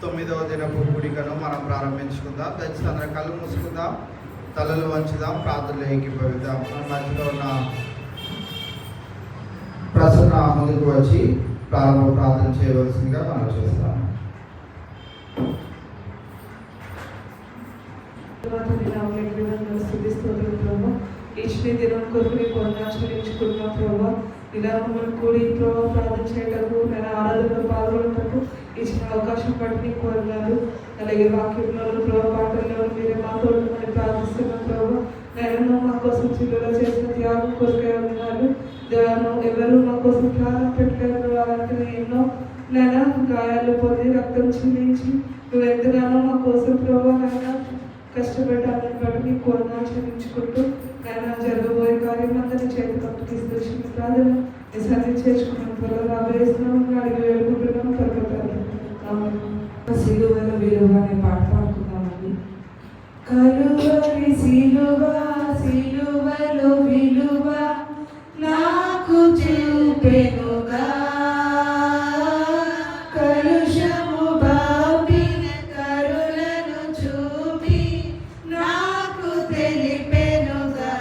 9వ దినపు కూడికను మనం ప్రారంభించుకుందాం. దయచేసి అందరం కళ్ళు మూసుకుందాం, తలలు వంచుదాం, ప్రార్థనలు ఏకీభవిద్దాం. మన మధ్యలో ఉన్న ప్రసన్న ముందుకు వచ్చి ప్రారంభ ప్రార్థన చేయవలసిందిగా మనం చేస్తాం. ఇచ్చిన దినం కొరకు కొన్ని ఆశ్రయించుకున్నాం ప్రభావ. ఇలా మమ్మల్ని కూడి ప్రభావ ప్రార్థన చేయటకు నేను ఆరాధనలో పాల్గొనటకు ఇచ్చిన అవకాశం బట్టి నీకు వందనాలు. అలాగే వాక్యంలో ప్రభావ పాటల్లో మీరే మాతో మళ్ళీ ప్రార్థిస్తున్నాం ప్రభావ. నేను మా కోసం చిల్లులో చేసిన త్యాగం కొరకే వందనాలు. దేవను ఎవరు మా కోసం ప్రాణం పెట్టలేదు, అలాంటి ఎన్నో నేను గాయాలు పొంది రక్తం చిందించి నువ్వు ఎంతగానో మా కోసం ప్రభావ నేను కష్టపడ్డాలని బట్టి నీకు వందనాలు చెల్లించుకుంటూ ఆయన జరగబోయే కార్యం అందరినీ చేతి పట్టుకిస్తున్న ప్రార్థన ఈసారి చేసుకున్నాం. త్వరగా రాబోయేస్తున్నాం, అడిగి వేడుకుంటున్నాం. పరపతాలు సిలువల విలువ అనే పాట పాడుకున్నామండి. కలువరి సిలువ సిలువలో విలువ నాకు చూపెనుగా, కలుషము బాపిన కరులను చూపి నాకు తెలిపెనుగా.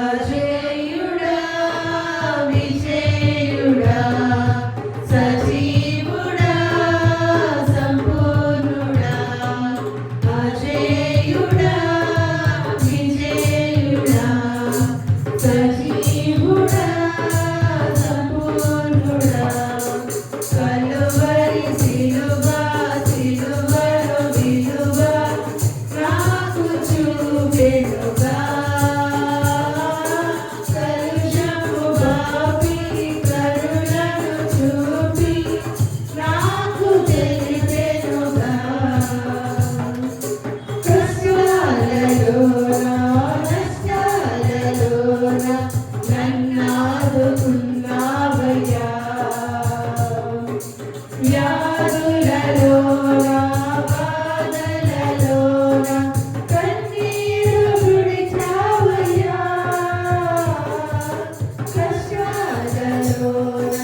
అజేయుడా విజేయుడా సజీవుడా సంపూర్ణుడా, అజేయుడా విజేయుడా సజీవుడా సంపూర్ణుడా, కలువరి సిలువ సిలువలో విలువ నాకు చూపెనుగా, కలుషము బాపి కరుణను చూపి నాకు తెలిపెనుగా. కష్టాలలోన నష్టాలలోన నన్నాదుకున్నావయ్యా, వ్యాధులలోన బాధలలోన కన్నీరు తుడిచావయ్యా, కష్టాలలోన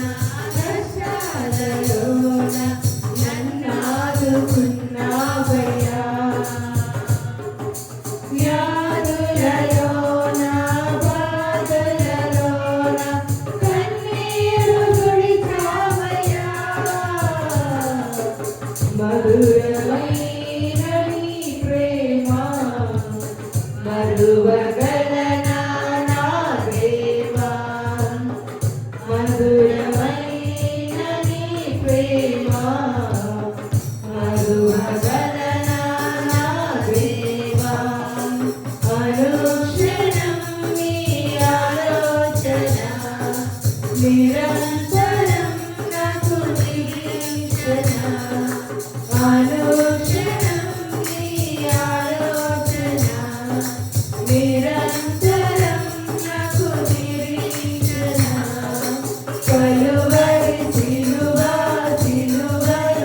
నష్టాలలోన నన్నాదుకున్నావయ్యా, వ్యాధులలోన బాధలలోన కన్నీరు తుడిచావయ్యా, మధురమైన నీ ప్రేమ మరువగలనా నా ప్రేమ, మధురమైన నీ ప్రేమ మరువగలనా నా ప్రేమ, అనుక్షణం నీ ఆలోచన నిరంతరం నాకు నిరీక్షణ, అనుక్షణం నీ ఆలోచన నిరంతరం నాకు నిరీక్షణ, కలువరి సిలువ సిలువలో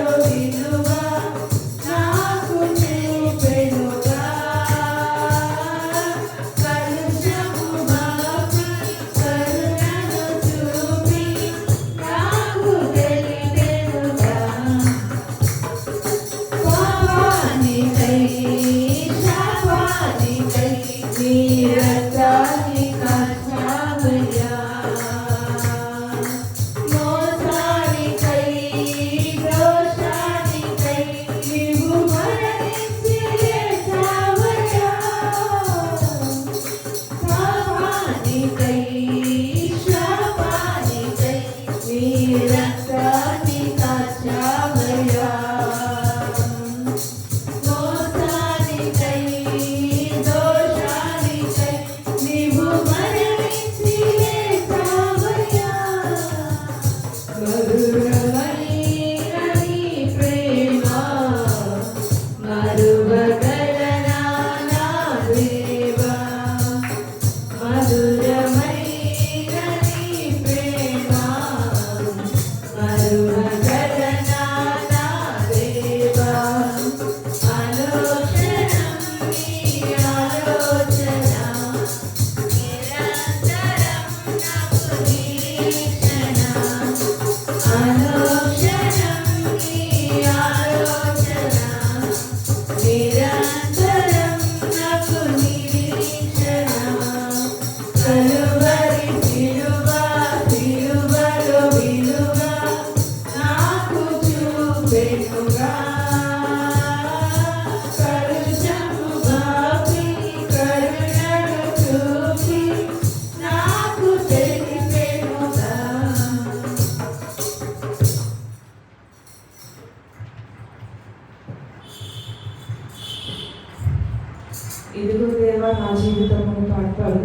ఇదిగో దేవా నా జీవితము పాడతాడు.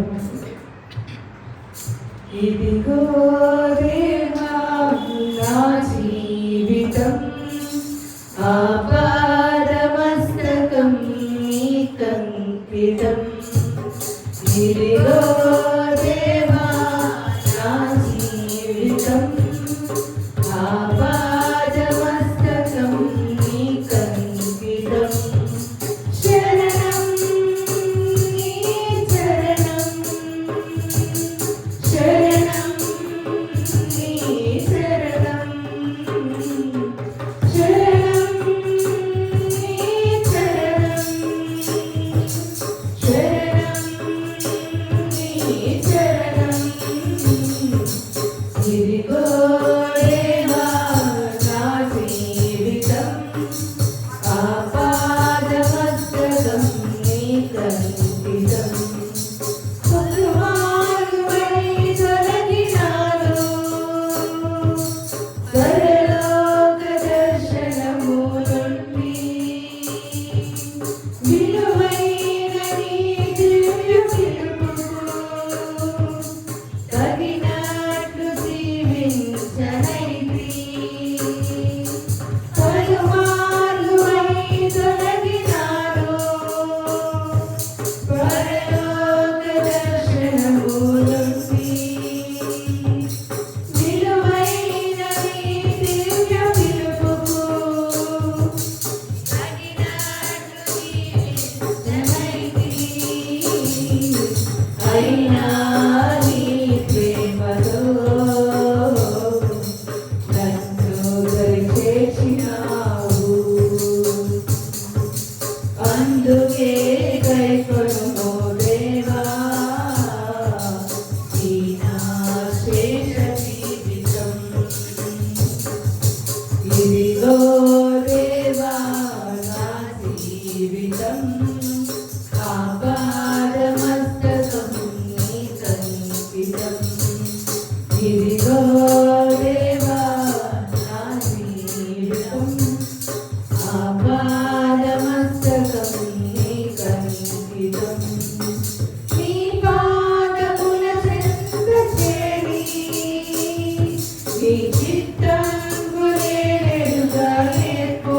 ఇదిగో దేవా నా జీవితం ఆపాదమస్తకం నీకంకితం. ఇదిగో దేవా నా జీవితం ఆపాదమస్తకం నీకంకితం. శరణం నీ చరణం, శరణం నీ శరణం, శరణం నీ చరణం, శరణం నీ చరణం. ఇదిగో దేవా నా జీవితం ఆపాదమస్తకం నీకంకితం. పలుమార్లువై తొలగినాను, పరలోక దర్శనము నుండి. విలువైన నీ దివ్య పిలుపుకు తగినట్లు జీవించనైతి. పలుమార్లువై తొలగినాను, పరలోక దర్శనము నుండి. విలువైన నీ దివ్య పిలుపుకు తగినట్లు జీవించనైతి. అయినా నీ ప్రేమతో నన్ను దరిచేసినావు, అందుకే కైకొనుము దేవా ఈ నా శేష జీవితం. ఇదిగో దేవా నా జీవితం ఆపాదమస్తకం నీకంకితం. ఇదిగో దేవా నా జీవితం ఆపాదమస్తకం నీకంకితం. నీ పాదముల చెంత చేరి నీ చిత్తంబు నేనెరుగా నేర్పు.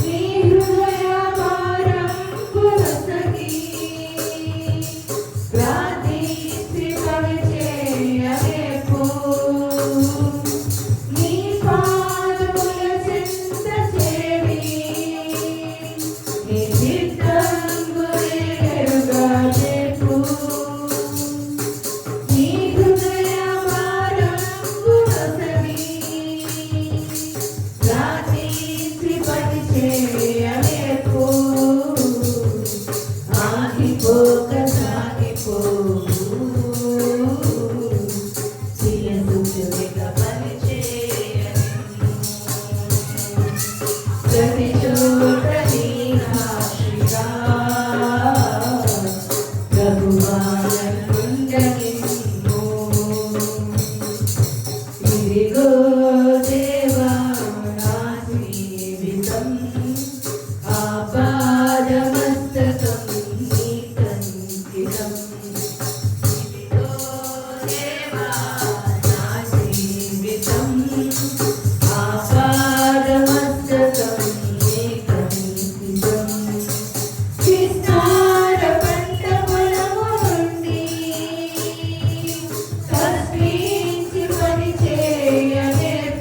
నీ హృదయ భారంబు నొసగి ప్రార్థించి పనిచేయ నేర్పు. నీ పాదముల చెంత చేరి నీ చిత్తంబు నేనెరుగా నేర్పు. నీ హృదయ భారంబు నొసగి ప్రార్థించి పనిచేయ నేర్పు. ఆగిపోక సాగిపోవు, సియసుచునిక పనిచేయనిమ్ము. ప్రతి చోట నీ ఆశ్రితా ప్రభువా నన్నుండనిమ్ము. ఇదిగో దేవా నా జీవితం ఆపాదమస్తకం నీకంకితం. ఇదిగో దేవా నా జీవితం ఆపాదమస్తకం నీకంకితం. విస్తార పంట పొలము నుండి కష్టించి పనిచేయ నేర్పు.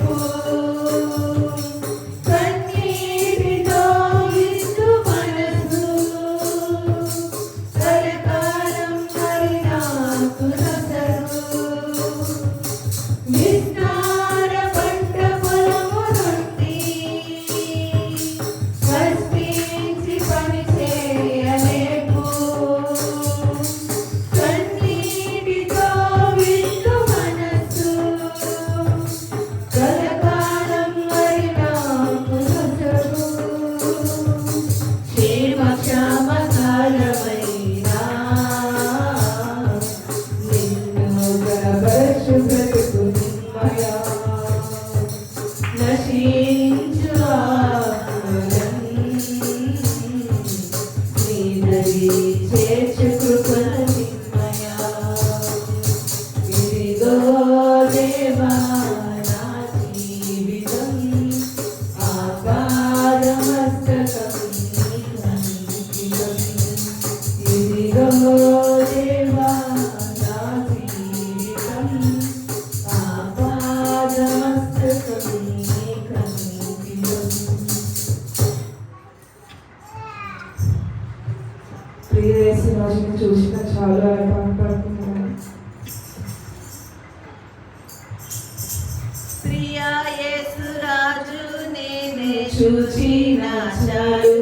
ప్రియా యేసు రాజు నేనే చూచిన చాలు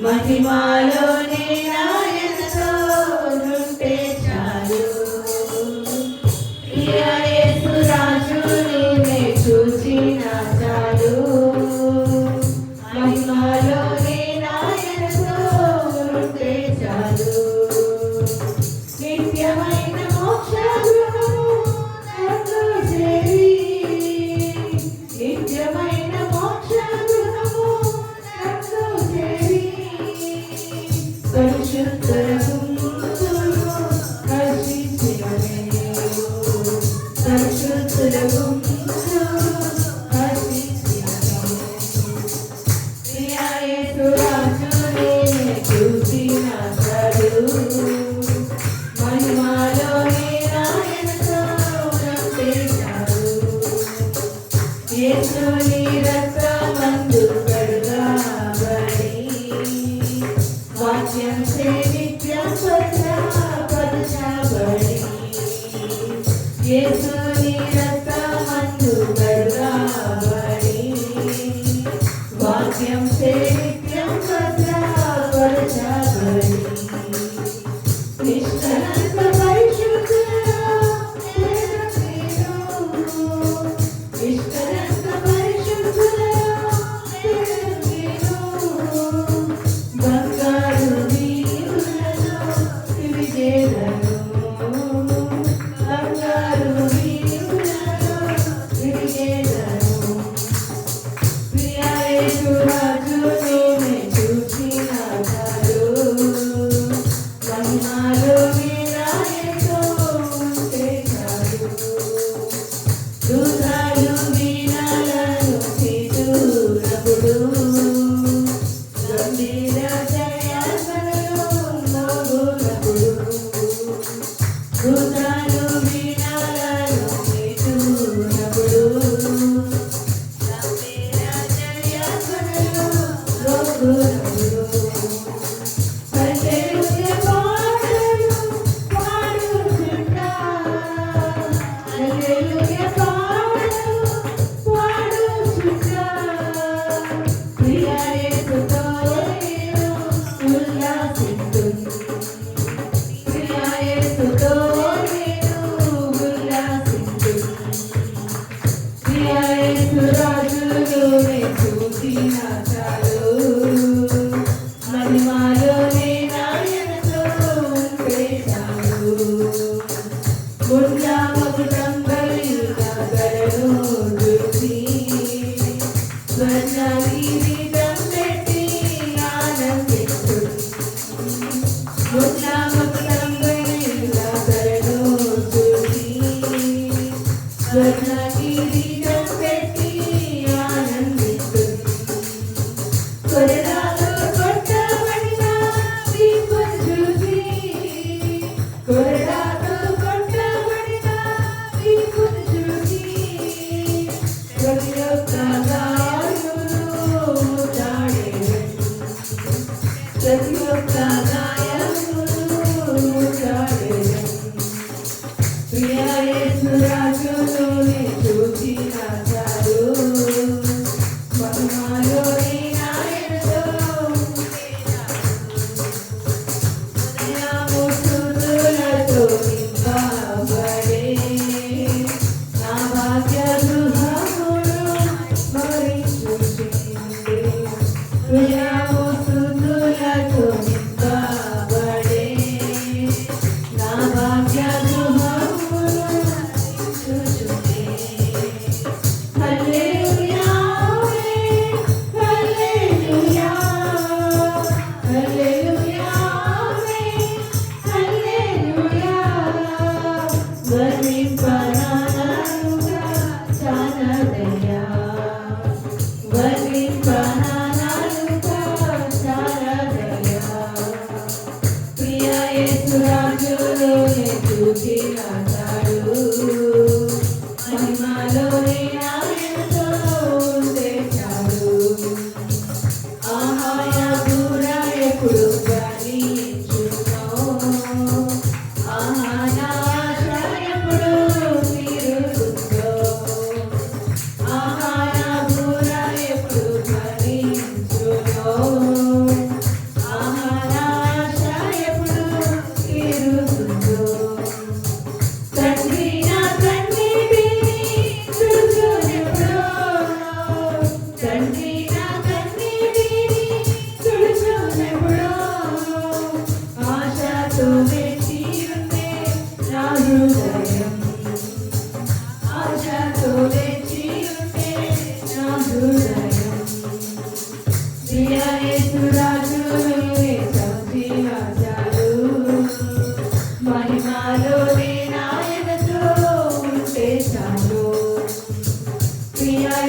మహిమాలోనే నాయనతో ఉంటే చాలు ప్రియా యేసు రాజు నేనే చూచిన చాలు మహిమాలోనే నాయనతో ఉంటే చాలు నిత్యమైన మోక్ష నిత్యమైన మోక్ష గృహము నన్ను చేరి పరిశుద్ధ గుంపులు హర్షించిన మేలు పరిశుద్ధ గుంపులు హర్షించిన ప్రియా యేసు రాజు నేనే చూసిన చాలు మహిమాలోనే నాయనతో ఉంటే చాలు యేసుని రక్తమందు కడగబడి వాక్యం చే నిత్యం పరచబడి యేసుని రక్తమందు కడగబడి వాక్యం చే నిత్యం పరచబడి నిష్కలంక పరిశుద్ధుడా నిష్కలంక పరిశుద్ధుడా బంగారు వీరులలో తిరిగేదను బంగారు వీరులలో తిరిగేదను ప్రియా యేసు రాజు నేనే చూచిన చాలు మహిమాలో నాయనతో ఉంటే చాలు దూతాలు వీణలను చేతున్నప్పుడు గంభీర జయాసనలు మోగునప్పుడు దూతాలు వీణలను చేతున్నప్పుడు గంభీర జయాసనలు మోగునప్పుడు హల్లెలూయా పాటలు పాడుచుంటా హల్లెలూయా పాటలు పాడుచుంటా ప్రియా యేసుతో నేను ఉల్లాసిస్తున్నా ప్రియా యేసుతో నేను ఉల్లాసిస్తున్నా ప్రియా యేసు రాజులోనే చూసిన చాలు మహిమాలోనే నాయనతో ఉంటే చాలు ముల్లామకుటంపై నగరను చూసి స్వర్ణ కిరీటం పెట్టి ఆనందిస్తుంది ముల్లామకుటంపై నగరను చూసి స్వర్ణ కిరీటం పెట్టి ఆనందిస్తుంది కొరడాలో కొట్టబడిన దీపం చూసి కొరడాలో కొట్టబడిన దీపం చూసి ప్రతి ఒక్క గాయమును ముద్దాడేదను ప్రతి ఒక్క గాయమును ముద్దాడేదను ప్రియా యేసు రాజులోనే చూచిన చాలు మహిమాలోనే నాయనతో ఉంటే చాలు స్తుతులతో నింపబడే నా భాగ్య గృహమును స్మరించుచుండే స్తుతులతో నింపబడే నా భాగ్య గృహమును స్మరించుచుండే హల్లెలూయా హల్లెలూయా హల్లెలూయా హల్లెలూయా వర్ణింపరానుగా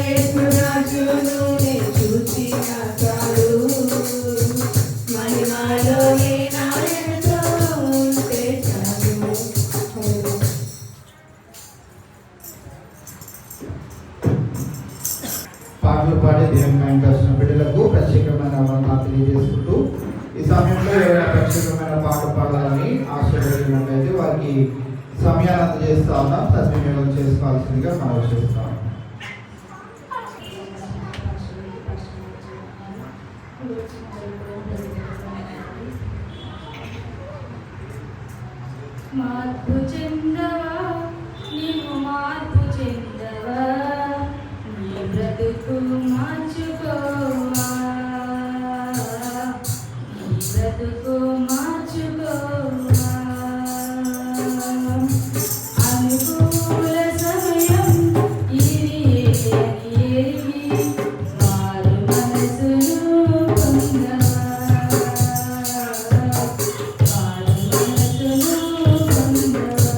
యేసురాజును నే చూచిన చాలు మహిమలోనే నాయనతో ఉంటే చాలు. పాటలు పాడి దేవుని ఇంటి వచ్చిన బిడ్డలకు ప్రత్యేకమైన వందనాలు తెలియజేసుకుంటూ ఈ సమయంలో ఎవరైనా ప్రత్యేకమైన పాట పాడాలని ఆశపడినట్లయితే వారికి సమయాన్ని అందజేస్తా ఉన్నాం. సద్వినియోగం చేసుకోవాల్సిందిగా మనం చేస్తాం. మార్పు చెందవా నీవు మార్పు చెందవా నీ బ్రతుకు మార్చుకోవా నీ బ్రతుకు మార్చుకోవా అనుకూల సమయం ఇది ఏమి మారు మనసును పొందవా మారు మనసును పొందవా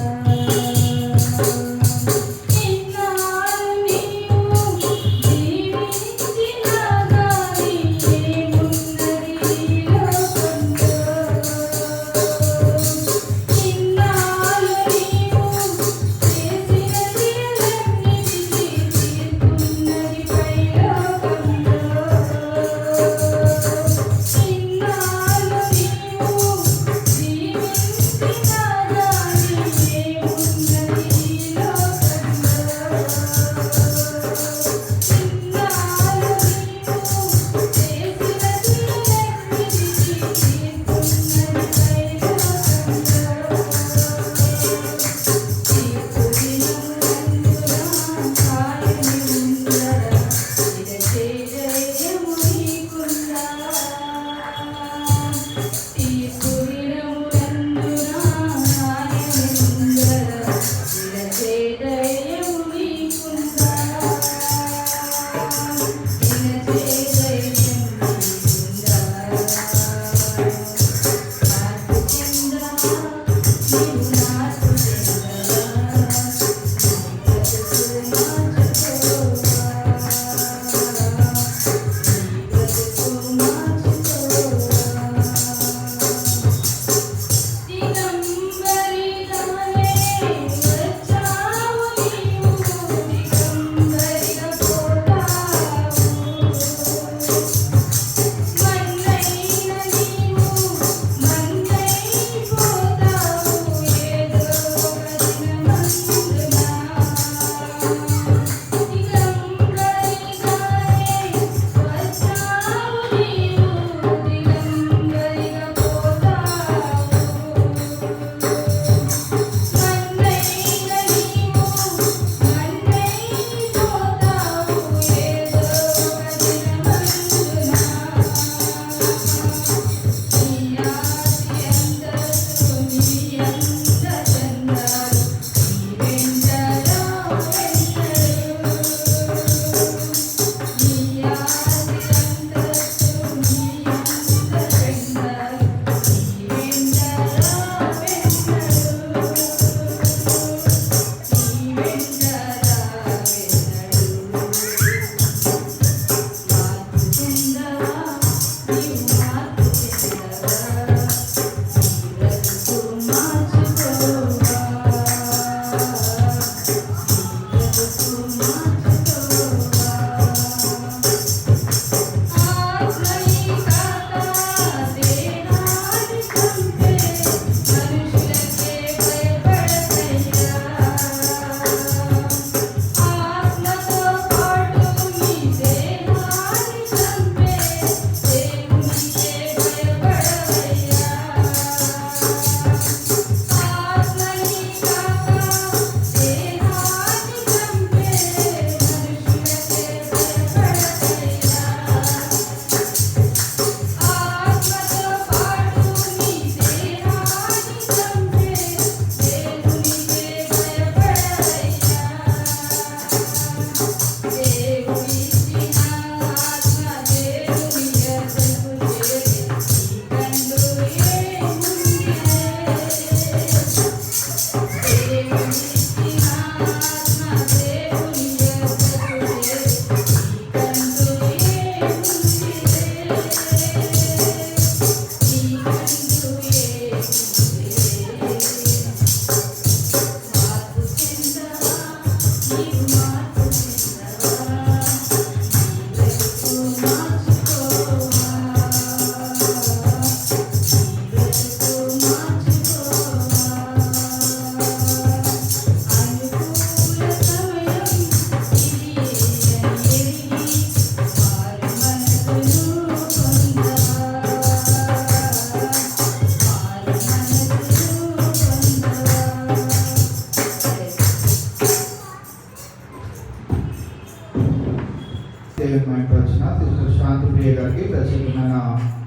దేవుని మైండ్ వచ్చిన సిస్టర్ శాంతి ప్రియ గారికి ప్రత్యేకమైన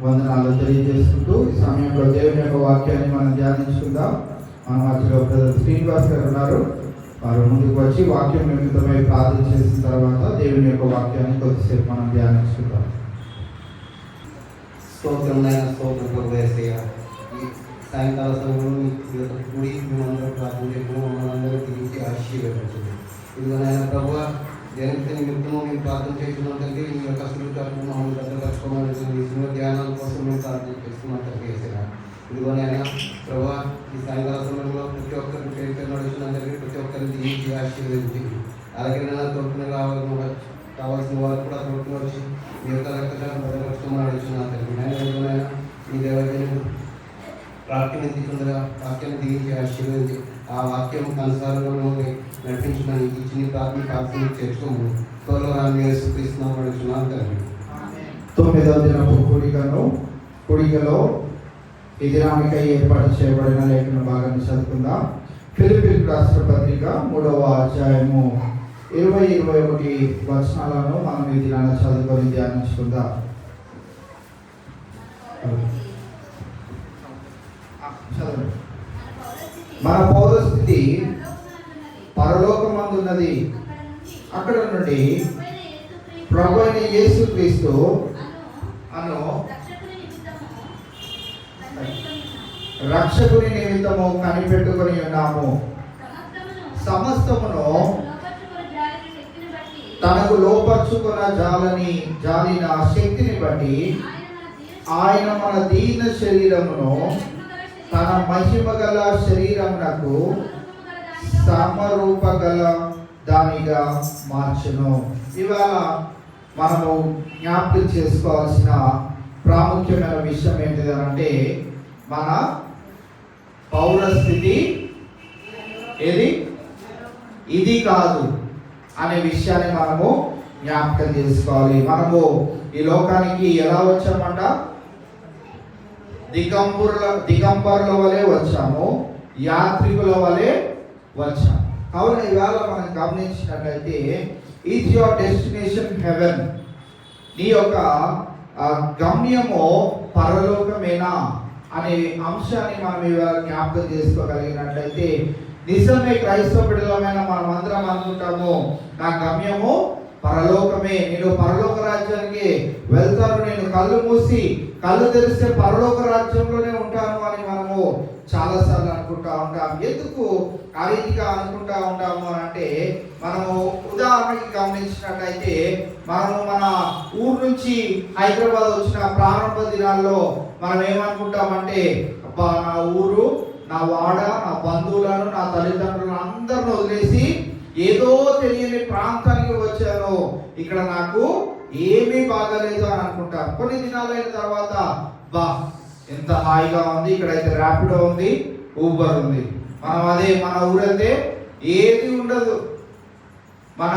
వందనాలు తెలియజేసుకుంటూ ఈ సమయంలో దేవుని యొక్క వాక్యాన్ని మనం ధ్యానించుకుందాం. మన మధ్యలో బ్రదర్ శ్రీనివాస్ గారు ఉన్నారు. వారు ముందుకు వచ్చి వాక్యం నిమిత్తమై ప్రార్థన చేసిన తర్వాత దేవుని యొక్క వాక్యాన్ని కొద్దిసేపు మనం ధ్యానించుకుందాం. స్తోత్రం ప్రభు యేసయ్య. ఈ సాయంకాల సమయంలో మీ యొక్క కూడి మేమందరూ ప్రార్థన చేయడం మమ్మల్ని అందరూ తిరిగి ఆశీర్వదించండి. ఇదిగో నాయన ప్రభు దేనికి నిమిత్తము మేము ప్రార్థన చేస్తున్నాం తండ్రి. మీ యొక్క సులువుకు మమ్మల్ని భద్రపరచుకోమని ఈ ధ్యానాల కోసం మేము ప్రార్థన చేస్తున్నాం తండ్రి యేసయ్య. ఇదిగో నాయన ప్రభు ఈ సాయంకాల సమయంలో ప్రతి ఒక్కరికి పేరు నడుస్తున్నాం తండ్రి. ప్రతి ఒక్కరిని తిరిగి ఆశీర్వదించండి. అలాగే నా తోడుకుని కావాల్సిన వారు కూడా తోడుకుని వచ్చి మీ యొక్క రక్తదానం భద్రపరచుకోమని అడుగుతున్నాను తండ్రి. నాయన మీ దేవాలయం ప్రార్థించుకుండగా వాక్యాన్ని దిగించి ఆశీర్వదించి ఆ వాక్యం కనసారంలో నడిపించమని ఇచ్చిన ప్రార్థన చేర్చుకోము. త్వరలో రాని యేసుక్రీస్తునామమున అడుగుతున్నాను తండ్రి. 9వ దినపు కూడికలో ఈ దినానికై ఏర్పాటు చేయబడిన లేఖన భాగాన్ని చదువుకుందాం. ఫిలిప్పీయులకు రాసిన పత్రిక 3వ అధ్యాయము 20-21 వచనాలను మనం ఈ దినాన్ని చదువుకొని ధ్యానించుకుందాం. మన పౌరస్థితి పరలోకమందున్నది. అక్కడ నుండి ప్రభు అయిన యేసుక్రీస్తు అను రక్షకుని నిమిత్తము కనిపెట్టుకొని ఉన్నాము. సమస్తమును తనకు లోపర్చుకున్న జాలిన శక్తిని బట్టి ఆయన మన దీన శరీరమును తన మహిమ గల శరీరమునకు సమరూపగల దానిగా మార్చును. ఇవాళ మనము జ్ఞాపకం చేసుకోవాల్సిన ప్రాముఖ్యమైన విషయం ఏంటిదంటే మన పౌరస్థితి ఇది కాదు అనే విషయాన్ని మనము జ్ఞాపకం చేసుకోవాలి. మనము ఈ లోకానికి ఎలా వచ్చామంట? దిగంబరుల వలె వచ్చాము, యాత్రికుల వలె వచ్చాము. కావున ఇవాళ మనం గమనించినట్లయితే ఈజ్ యువర్ డెస్టినేషన్ హెవెన్? నీ యొక్క గమ్యము పరలోకమేనా అనే అంశాన్ని మనం ఇవాళ జ్ఞాపకం చేసుకోగలిగినట్లయితే నిజమే క్రైస్తవ బిడ్డలమైన మనం అందరం అనుకుంటాము, నా గమ్యము పరలోకమే, నేను పరలోక రాజ్యానికి వెళ్తాను, నేను కళ్ళు మూసి కళ్ళు తెరిస్తే పరలోక రాజ్యంలోనే ఉంటాను అని మనము చాలాసార్లు అనుకుంటా ఉంటాం. ఎందుకు ఆ రీతిగా అనుకుంటా ఉంటాము అని అంటే, మనము ఉదాహరణకి గమనించినట్లయితే మనము మన ఊరు నుంచి హైదరాబాద్ వచ్చిన ప్రారంభ దినాల్లో మనం ఏమనుకుంటామంటే, అబ్బా నా ఊరు, నా వాడ, నా బంధువులను, నా తల్లిదండ్రులను అందరిని వదిలేసి ఏదో తెలియని ప్రాంతానికి వచ్చాను, ఇక్కడ నాకు ఏమీ బాగాలేదు అని అనుకుంటాం. కొన్ని దినాలైన తర్వాత బా ఎంత హాయిగా ఉంది, ఇక్కడైతే ర్యాపిడో ఉంది, ఊబర్ ఉంది. మనం మన ఊరైతే ఏది ఉండదు. మన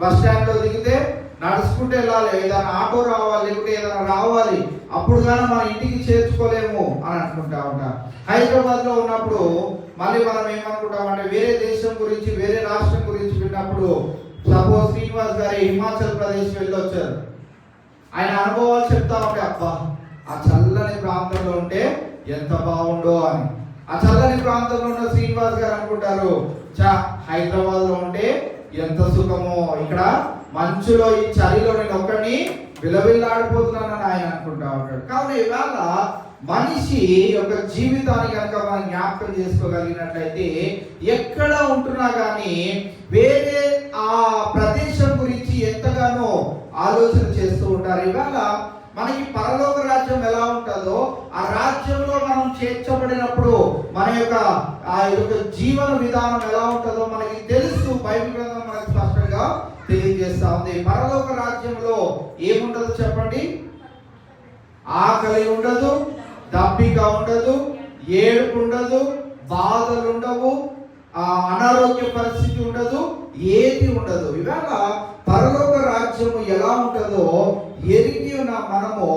బస్ స్టాండ్లో దిగితే నడుచుకుంటూ వెళ్ళాలి, ఏదైనా ఆటో రావాలి, లేకుంటే ఏదైనా రావాలి, అప్పుడు కానీ మన ఇంటికి చేర్చుకోలేము అని అనుకుంటా ఉంటాం. హైదరాబాద్లో ఉన్నప్పుడు మళ్ళీ మనం ఏమనుకుంటామంటే, వేరే దేశం గురించి, వేరే రాష్ట్రం గురించి విన్నప్పుడు, సపోజ్ శ్రీనివాస్ గారి హిమాచల్ ప్రదేశ్ వెళ్ళొచ్చారు, ఆయన అనుభవాలు చెప్తా ఉంటే, అబ్బా ఆ చల్లని ప్రాంతంలో ఉంటే ఎంత బాగుండో అని. ఆ చల్లని ప్రాంతంలో ఉన్న శ్రీనివాస్ గారు అనుకుంటారు, హైదరాబాద్లో ఉంటే ఎంత సుఖమో, ఇక్కడ మంచులో ఈ చలిలో నేను ఒక్కడిని విలవిల్లాడిపోతున్నానని ఆయన అనుకుంటా ఉంటాడు. కావున ఇవాళ మనిషి యొక్క జీవితాన్ని కనుక మనం జ్ఞాపకం చేసుకోగలిగినట్లయితే, ఎక్కడ ఉంటున్నా కానీ వేరే ఆ ప్రదేశం గురించి ఎంతగానో ఆలోచన చేస్తూ ఉంటారు. ఇవాళ మనకి పరలోక రాజ్యం ఎలా ఉంటుందో, ఆ రాజ్యంలో మనం చేర్చబడినప్పుడు మన యొక్క జీవన విధానం ఎలా ఉంటుందో మనకి తెలుసు. బైబిల్ గ్రంథం మనకి స్పష్టంగా తెలియజేస్తా ఉంది. పరలోక రాజ్యంలో ఏముండదు చెప్పండి? ఆకలి ఉండదు, దప్పిక ఉండదు, ఏడుపు ఉండదు, బాధలు ఉండవు, అనారోగ్య పరిస్థితి ఉండదు, ఏది ఉండదు. ఇవాళ పరలోక రాజ్యము ఎలా ఉంటుందో ఎరిగి ఉన్న మనము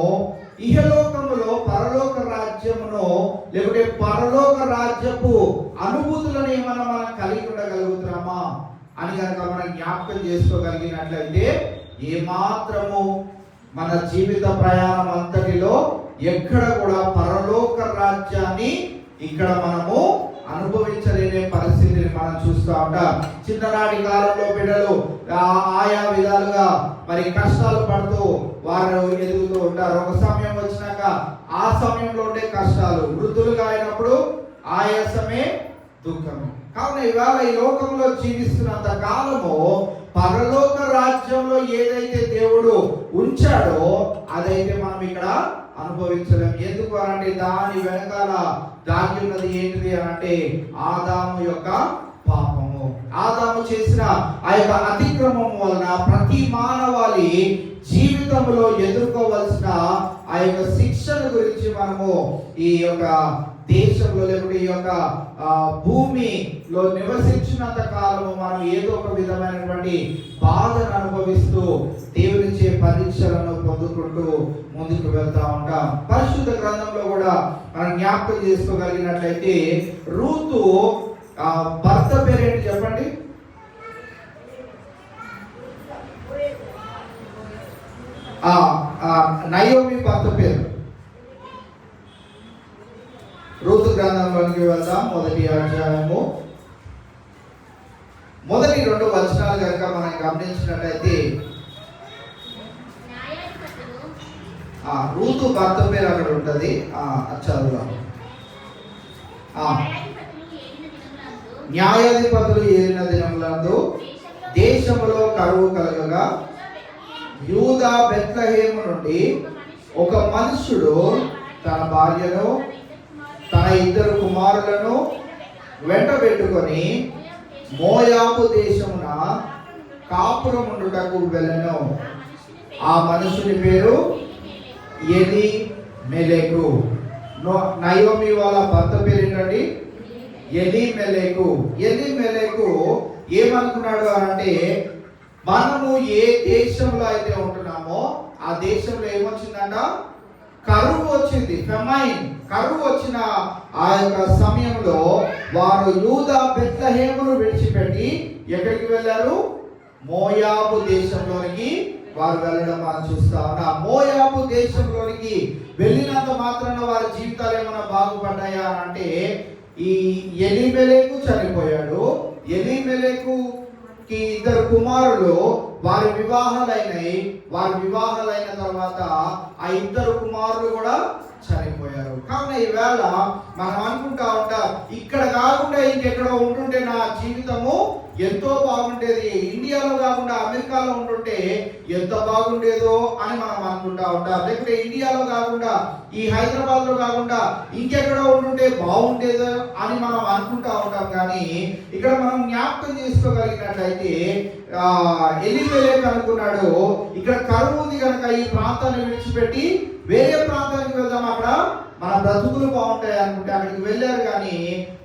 ఇహలోకములో పరలోక రాజ్యమును, లేకుంటే పరలోక రాజ్యపు అనుభూతులను ఏమన్నా మనం కలిగి ఉండగలుగుతున్నామా అని కనుక మనం జ్ఞాపకం చేసుకోగలిగినట్లయితే ఏమాత్రము మన జీవిత ప్రయాణం అంతటిలో ఎక్కడ కూడా పరలోక రాజ్యాన్ని ఇక్కడ మనము అనుభవించలేని పరిస్థితిని మనం చూస్తూ ఉంటాం. చిన్ననాటి కాలంలో బిడ్డలు ఆయా విధాలుగా మరి కష్టాలు పడుతూ వారు ఎదుగుతూ ఉంటారు. ఒక సమయం వచ్చినాక ఆ సమయంలో ఉండే కష్టాలు, వృద్ధులుగా అయినప్పుడు ఆయాసమే దుఃఖమే. కావున ఇవాళ ఈ లోకంలో జీవిస్తున్నంత కాలము పరలోక రాజ్యంలో ఏదైతే దేవుడు ఉంచాడో అదైతే మనం ఇక్కడ అనుభవించలేం. ఎందుకు అనంటే దాని వెనకాల దాగి ఉన్నది ఏంటిది అనంటే ఆదాము యొక్క పాపము. ఆదాము చేసిన ఆ యొక్క అతిక్రమం వలన ప్రతి మానవాళి జీవితంలో ఎదుర్కోవలసిన ఆ యొక్క శిక్షణ గురించి మనము ఈ యొక్క దేశంలో లేకుంటే ఈ యొక్క భూమిలో నివసించినంత కాలము మనం ఏదో ఒక విధమైనటువంటి బాధను అనుభవిస్తూ దేవునిచ్చే పరీక్షలను పొందుకుంటూ ముందుకు వెళ్తా ఉంటాం. పరిశుద్ధ గ్రంథంలో కూడా మనం జ్ఞాపకం చేసుకోగలిగినట్లయితే రూతు భర్త పేరేంటి చెప్పండి? నయోమి భర్త పేరు. రూతు గ్రంథంలోనికి వెళ్దాం. 1వ అధ్యాయము మొదటి 2 వచనాలు కనుక మనం గమనించినట్లయితే రూతు భర్త పేరు అక్కడ ఉంటది. చదువుదాం. న్యాయాధిపతులు ఏలిన దినములందు దేశములో కరువు కలగగా యూదా బెత్లెహేము నుండి ఒక మనుష్యుడు తన భార్యను తన 2 కుమారులను వెంటబెట్టుకొని మోయాబు దేశమున కాపురముండుటకు వెళ్ళెను. ఆ మనుషుని పేరు ఎలీమెలెకు. నయోమి వాళ్ళ భర్త పేరు ఏంటండి? ఎలీమెలెకు. ఎలీమెలెకు ఏమనుకున్నాడు అంటే మనము ఏ దేశంలో అయితే ఉంటున్నామో ఆ దేశంలో ఏమొచ్చిందంట? కరువు వచ్చింది. ఫెమైన్ కరువు వచ్చిన ఆ యొక్క సమయంలో వారు యూదా బెత్లెహేమును విడిచిపెట్టి ఎక్కడికి వెళ్ళారు? మోయాబు దేశంలోనికి వారు వెళ్ళడం మనం చూస్తా ఉన్నాం. మోయాబు దేశంలోనికి వెళ్ళినంత మాత్రాన వారి జీవితాలు ఏమైనా బాగుపడ్డాయా అంటే ఈ ఎలీమెలెకు చనిపోయాడు. ఎలీమెలెకుకి 2 కుమారులు వారి వివాహాలైనాయి. వారి వివాహాలైన తర్వాత ఆ 2 కుమారులు కూడా చనిపోయారు. కావున ఈవేళ మనం అనుకుంటా ఉంటాం ఇక్కడ కాకుండా ఇంకెక్కడో ఉంటుంటే నా జీవితము ఎంతో బాగుండేది, ఇండియాలో కాకుండా అమెరికాలో ఉంటుంటే ఎంత బాగుండేదో అని మనం అనుకుంటా ఉంటాం. లేకపోతే ఇండియాలో కాకుండా ఈ హైదరాబాద్ లో కాకుండా ఇంకెక్కడో ఉంటుంటే బాగుండేదో అని మనం అనుకుంటా ఉంటాం. కానీ ఇక్కడ మనం జ్ఞాపకం చేసుకోగలిగినట్లయితే ఎలీమెలెకు అనుకున్నాడు ఇక్కడ కరువు ఉంది కనుక ఈ ప్రాంతాన్ని విడిచిపెట్టి వేరే ప్రాంతానికి వెళ్దాం, అక్కడ మన బ్రతుకులు బాగుంటాయి అనుకుంటే అక్కడికి వెళ్ళారు. కానీ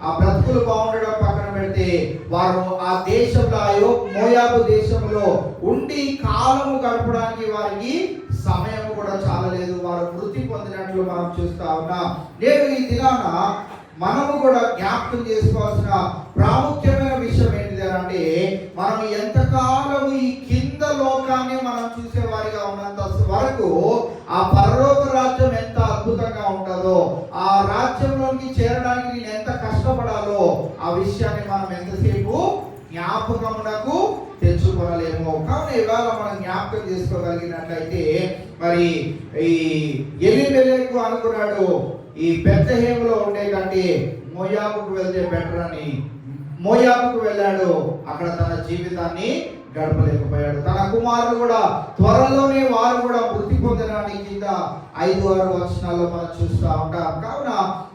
ఆ బ్రతుకులు బాగుండడం పక్కన పెడితే వారు ఆ దేశంలో మోయాబు దేశంలో ఉండి కాలము గడపడానికి వారికి సమయం కూడా చాలలేదు. వారు మృతి పొందినట్లు మనం చూస్తా ఉన్నాం. నేను ఈ దినాన మనము కూడా జ్ఞాపకం చేసుకోవాల్సిన ప్రాముఖ్యమైన విషయం ఏంటిది అంటే మనం ఎంతకాలం ఈ కింద లోకాన్ని మనం చూసేవారిగా ఉన్నంత వరకు ఆ పరలోక రాజ్యం ఎంత అద్భుతంగా ఉంటుందో, ఆ రాజ్యంలోకి చేరడానికి నేను ఎంత కష్టపడాలో ఆ విషయాన్ని మనం ఎంతసేపు జ్ఞాపకమునకు తెచ్చుకోలేము. కావున ఇవాళ మనం జ్ఞాపకం చేసుకోగలిగినట్లయితే మరి ఈ ఎలీమెలెకు అనుకున్నాడు ఈ బెత్లెహేములో ఉండే కంటే మోయాబుకు వెళ్తే బెటర్ అని. మోయాబుకు వెళ్ళాడు, అక్కడ తన జీవితాన్ని గడపలేకపోయాడు. తన కుమారులు కూడా త్వరలోనే వారు కూడా మృతి పొందడానికి కింద 5-6 వచనాల్లో మనం చూస్తూ ఉంటాం. కావున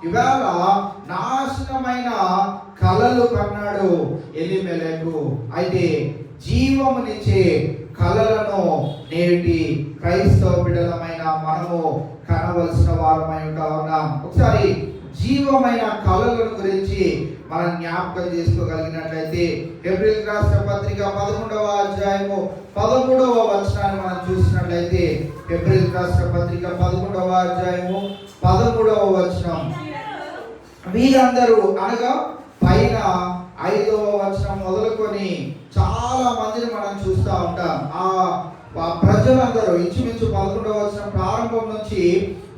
ఇవాళ నాశనమైన కలలు కన్నాడు ఎలీమెలెకు. అయితే జీవమునిచ్చే కలలను నేటి క్రైస్తవ బిడ్డలమైన మనము కనవలసిన వారమై ఉంటా ఉన్నాం. ఒకసారి జీవమైన కళల గురించి మనం జ్ఞాపకం చేసుకోగలిగినట్లయితే హెబ్రీయులకు రాసిన పత్రిక 11వ అధ్యాయము 13వ వచనాన్ని మనం చూసినట్లయితే హెబ్రీయులకు రాసిన పత్రిక 11వ అధ్యాయము 13వ వచనం, వీరందరూ అనగా పైన 5వ వచనం మొదలుకొని చాలా మందిని మనం చూస్తూ ఉంటాం. ఆ ప్రజలందరూ ఇంచుమించు 11వ వచనం ప్రారంభం నుంచి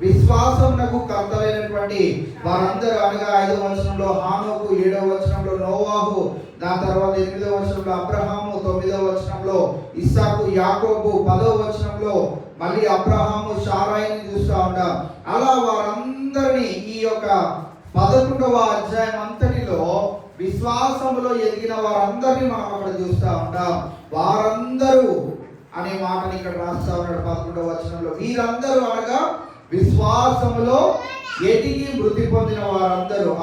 విశ్వాసమునకు కర్తలైనటువంటి వారందరూ అనగా 5వ వచనంలో హానోకు, 7వ వచనంలో నోవాహు, దాని తర్వాత 8వ వచనంలో అబ్రహాము, 9వ వచనంలో ఇస్సాకు, యాకోబు, 10వ వచనంలో మళ్ళీ అబ్రహాము, షారాయిని చూస్తూ ఉంటాం. అలా వారందరినీ ఈ యొక్క 11వ అధ్యాయం అంతటిలో విశ్వాసములో ఎదిగిన వారందరినీ మనం అక్కడ చూస్తూ ఉంటాం. వారందరూ అనే మాటని ఇక్కడ రాస్తా ఉన్నాడు 11వ వచనంలో. వీరందరూ అనగా విశ్వాసములో ఎదిగి మృతి పొందిన వారందరూ,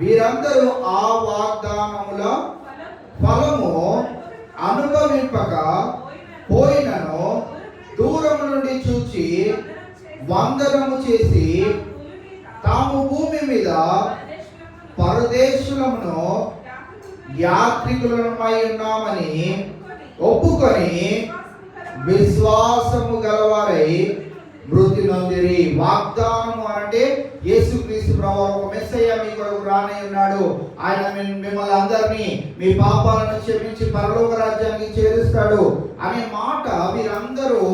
వీరందరూ ఆ వాగ్దానముల ఫలము అనుభవింపక పోయినను దూరము నుండి చూచి వందనము చేసి తాము భూమి మీద పరదేశులమును యాత్రికులమై ఉన్నామని ఒప్పుకొని విశ్వాసము గలవారై మృతి నొందిరి. వాగ్దానము అంటే యేసుక్రీస్తు ప్రభువు ఒక మెస్సయ్య మీ కొరకు రానే ఉన్నాడు. ఆయన మిమ్మల్ని అందరినీ మీ పాపాలను క్షమించి పరలోక రాజ్యానికి చేరుస్తాడు అనే మాట వీరందరూ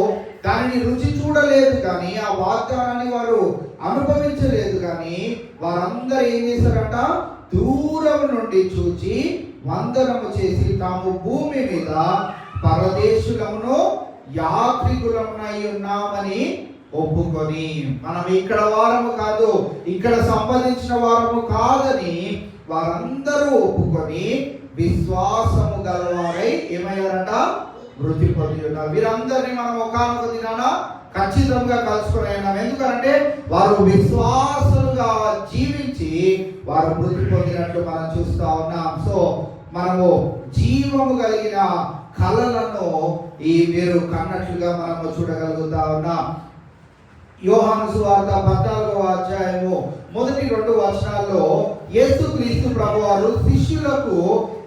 దానిని రుచి చూడలేదు కానీ, ఆ వాగ్దానాన్ని వారు అనుభవించలేదు కానీ, వారందరూ ఏం చేశారంట? దూరం నుండి చూచి వందనము చేసి తాము భూమి మీద పరదేశులమును యాత్రికులమునై ఉన్నామని ఒప్పుకొని, మనం ఇక్కడ వారము కాదు, ఇక్కడ సంపాదించిన వారము కాదని వారందరూ ఒప్పుకొని విశ్వాసము గలవారై ఏమయ్యారంట? మృతి పొంది ఉన్నారు. వీరందరినీ మనం ఒకానొక దినాన ఖచ్చితంగా కలుసుకొని ఉన్నాం. ఎందుకంటే వారు విశ్వాసులుగా జీవించి వారు మృతి పొందినట్లు మనం చూస్తా ఉన్నాం. సో మనము జీవము కలిగిన కళలను ఈ వీరు కన్నట్లుగా మనము చూడగలుగుతా ఉన్నాం. యోహాను సువార్త 14వ అధ్యాయము 1-2 వచనాల్లో యేసుక్రీస్తు ప్రభువారు శిష్యులకు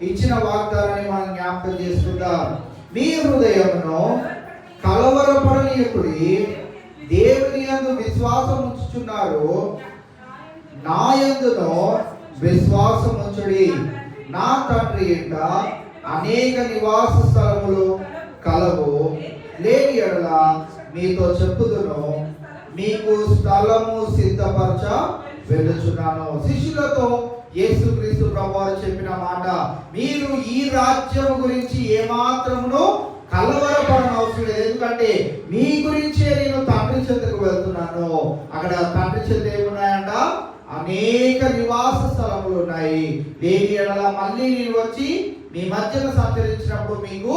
ఇచ్చిన వాగ్దానాన్ని మనం జ్ఞాపకం చేసుకుందాం. మీ హృదయమును కలవరపడనీయకుడి, దేవుని యందు విశ్వాసం ఉంచుచున్నారు, నా యందును విశ్వాసం ఉంచుడి. నా తండ్రి ఇంట అనేక నివాస స్థలములు కలవు, లేని ఎడల మీతో చెప్పుదును, మీకు స్థలము సిద్ధపరచ వెళ్ళుచున్నాను. శిష్యులతో యేసుక్రీస్తు ప్రభువారు చెప్పిన మాట, మీరు ఈ రాజ్యం గురించి ఏమాత్రమును కలవరపడనవసరం లేదు. ఎందుకంటే మీ గురించే నేను తండ్రి చెంతకు వెళ్తున్నాను. అక్కడ తండ్రి చెంత ఏమున్నాయంట? అనేక నివాస స్థలములు ఉన్నాయి. లేని ఎడల మళ్ళీ నేను వచ్చి మీ మధ్యన సంచరించినప్పుడు మీకు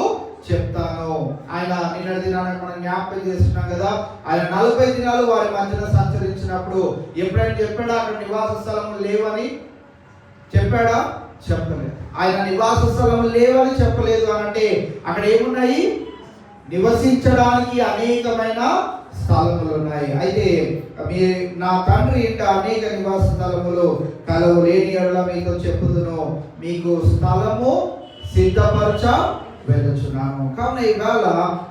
చెప్తాను. ఆయన నిన్నటి దినాన్ని మనం జ్ఞాపకం చేస్తున్నాం కదా, ఆయన 40 దినాలు వారి మధ్యన సంచరించినప్పుడు ఎప్పుడైనా చెప్పాడా అక్కడ నివాస స్థలములు లేవని? చెప్పాడా? చెప్పలేదు. ఆయన నివాస స్థలములు లేవని చెప్పలేదు అనంటే అక్కడ ఏమున్నాయి? నివసించడానికి అనేకమైన స్థలములు ఉన్నాయి. అయితే మీ నా తండ్రి ఇంట అనేక నివాస స్థలములు కలవు, లేని ఎడల మీతో చెప్పుదును, మీకు స్థలము సిద్ధపరచ వెళ్ళుచున్నాను. కావున ఈవేళ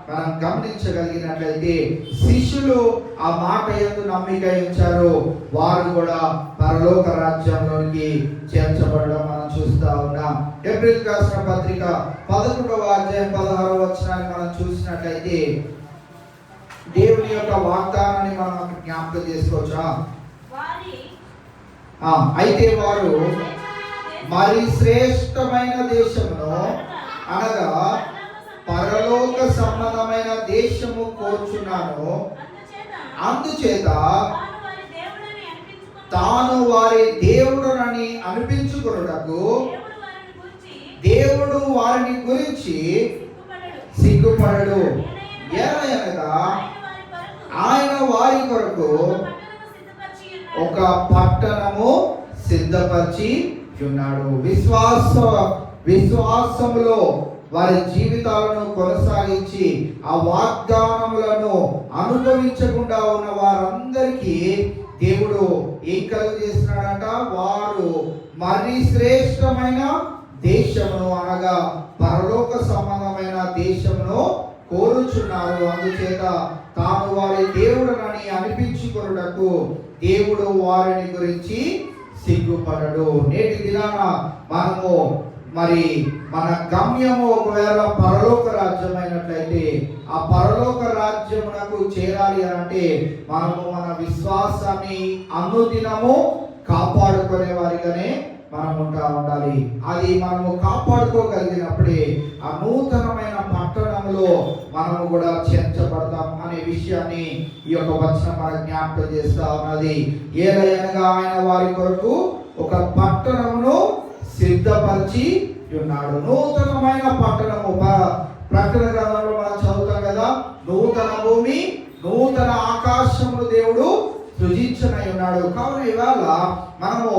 మనం గమనించగలిగినట్లయితే శిష్యులు ఆ మాట యందు నమ్మిక ఉంచారు, వారు కూడా పరలోక రాజ్యంలోనికి చేర్చబడడం మనం చూస్తా ఉన్నాం. ఏప్రిల్ రాసిన పత్రిక 11వ అధ్యాయం 16వ వచనాన్ని మనం చూసినట్లయితే దేవుని యొక్క వాగ్దానాన్ని మనం అక్కడ జ్ఞాపకం చేసుకోవచ్చా? అయితే వారు మరి శ్రేష్టమైన దేశమును అనగా పరలోక సంబంధమైన దేశము కోరుచున్నాను, అందుచేత తాను వారి దేవుడునని అనిపించుకొనుటకు దేవుడు వారిని గురించి సిగ్గుపడడు. ఏలయనగా ఆయన వారి కొరకు ఒక పట్టణము సిద్ధపరిచి ఉన్నాడు. విశ్వాసములో వారి జీవితాలను కొనసాగించి ఆ వాగ్దానములను అనుభవించకుండా ఉన్న వారందరికీ దేవుడు ఏం కలుగు చేస్తున్నాడంట? వారు మరి శ్రేష్టమైన దేశమును అనగా పరలోక సంబంధమైన దేశమును కోరుచున్నారు. అందుచేత తాను వారి దేవుడునని అనిపించుకొనుటకు దేవుడు వారిని గురించి సిగ్గుపడడు. నేటి దినాన మనము మరి మన గమ్యము ఒకవేళ పరలోక రాజ్యం అయినట్లయితే ఆ పరలోక రాజ్యమునకు చేరాలి అంటే మనము మన విశ్వాసాన్ని అనుదినము కాపాడుకునే వారిగానే మనం ఉండాలి. అది మనము కాపాడుకోగలిగినప్పుడే ఆ నూతనమైన పట్టణంలో మనము కూడా చేర్చబడతాం అనే విషయాన్ని ఈ యొక్క వచనం మనకు జ్ఞాపకం చేస్తా ఉన్నది. ఏలయనగా ఆయన వారి కొరకు ఒక పట్టణమును సిద్ధపరిచి ఉన్నాడు. నూతనమైన పట్టణము ప్రకటన గ్రంథంలో మనం చదువుతాం కదా, నూతన భూమి నూతన ఆకాశమును దేవుడు సృజించనై ఉన్నాడు. కావున ఇవాళ మనము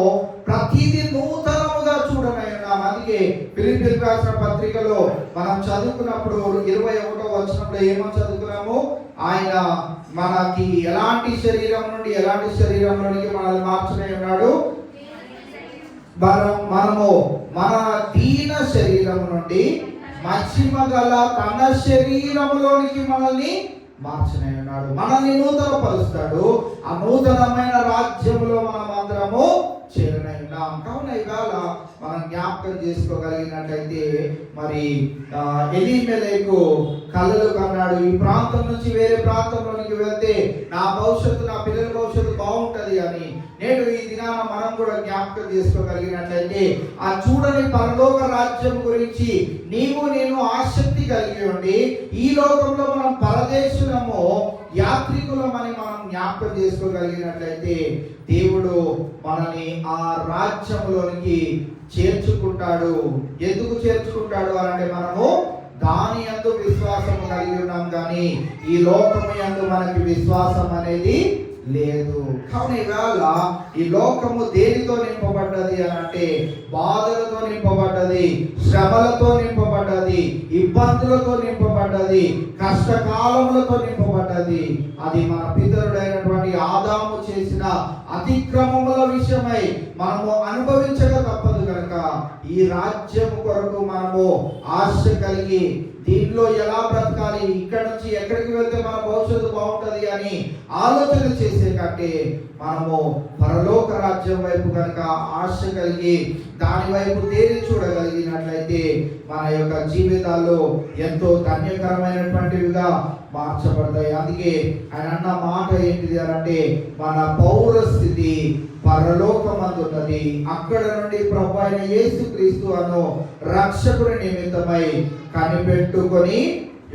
ప్రతిదీ నూతనముగా చూడనై ఉన్నాం. అందుకే ఫిలిప్పీయులకు రాసిన పత్రికలో మనం చదువుకున్నప్పుడు 21వ వచనంలో ఏమని చదువుకున్నాము, ఆయన మనకి ఎలాంటి శరీరం నుండి ఎలాంటి శరీరంలోనికి మనల్ని మార్చనై ఉన్నాడు. మనము మన దీన శరీరం నుండి మహిమ గల తన శరీరంలోనికి మనల్ని మార్చనే ఉన్నాడు. మనల్ని నూతన పరుస్తాడు. ఆ నూతనమైన రాజ్యంలో మనం అందరము చేరనై ఉన్నాం. కావున ఇవాళ మనం జ్ఞాపకం చేసుకోగలిగినట్లయితే మరి ఎలీమెలెకు కలలు కన్నాడు. ఈ ప్రాంతం నుంచి వేరే ప్రాంతంలోనికి వెళ్తే నా భవిష్యత్తు, నా పిల్లల భవిష్యత్తు బాగుంటది అని. నేడు ఈ దినాన మనం కూడా జ్ఞాపకం చేసుకోగలిగినట్లయితే ఆ చూడని పరలోక రాజ్యం గురించి నీవు నేను ఆసక్తి కలిగి ఉండి ఈ లోకంలో మనం పరదేశులము యాత్రికులమని మనం జ్ఞాపకం చేసుకోగలిగినట్లయితే దేవుడు మనని ఆ రాజ్యంలోనికి చేర్చుకుంటాడు. ఎందుకు చేర్చుకుంటాడు అంటే మనము దాని యందు విశ్వాసం కలిగి ఉన్నాం, కానీ ఈ లోకము యందు మనకి విశ్వాసం అనేది లేదు. కావున ఇవాళ ఈ లోకము దేనితో నింపబడ్డది అని అంటే బాధలతో నింపబడ్డది, శ్రమలతో నింపబడ్డది, ఇబ్బందులతో నింపబడ్డది, కష్టకాలములతో నింపబడ్డది. అది మన పితరుడైనటువంటి ఆదాము చేసిన అతిక్రమముల విషయమై మనము అనుభవించక తప్పదు కనుక ఈ రాజ్యము కొరకు మనము ఆశ కలిగి దీనిలో ఎలా బ్రతకాలి, ఇక్కడ నుంచి ఎక్కడికి వెళ్తే మన భవిష్యత్తు బాగుంటది అని ఆలోచన చేసే కంటే మనము పరలోక రాజ్యం వైపు కనుక ఆశ కలిగి దాని వైపు తేరి చూడగలిగినట్లయితే మన యొక్క జీవితాల్లో ఎంతో ధన్యకరమైనటువంటివిగా మార్చబడతాయి. అందుకే ఆయన అన్న మాట ఏంటిది అంటే మన పౌరస్థితి పరలోకమందున్నది, అక్కడ నుండి ప్రభు అయిన యేసుక్రీస్తు అను రక్షకుని నిమిత్తమై కనిపెట్టుకొని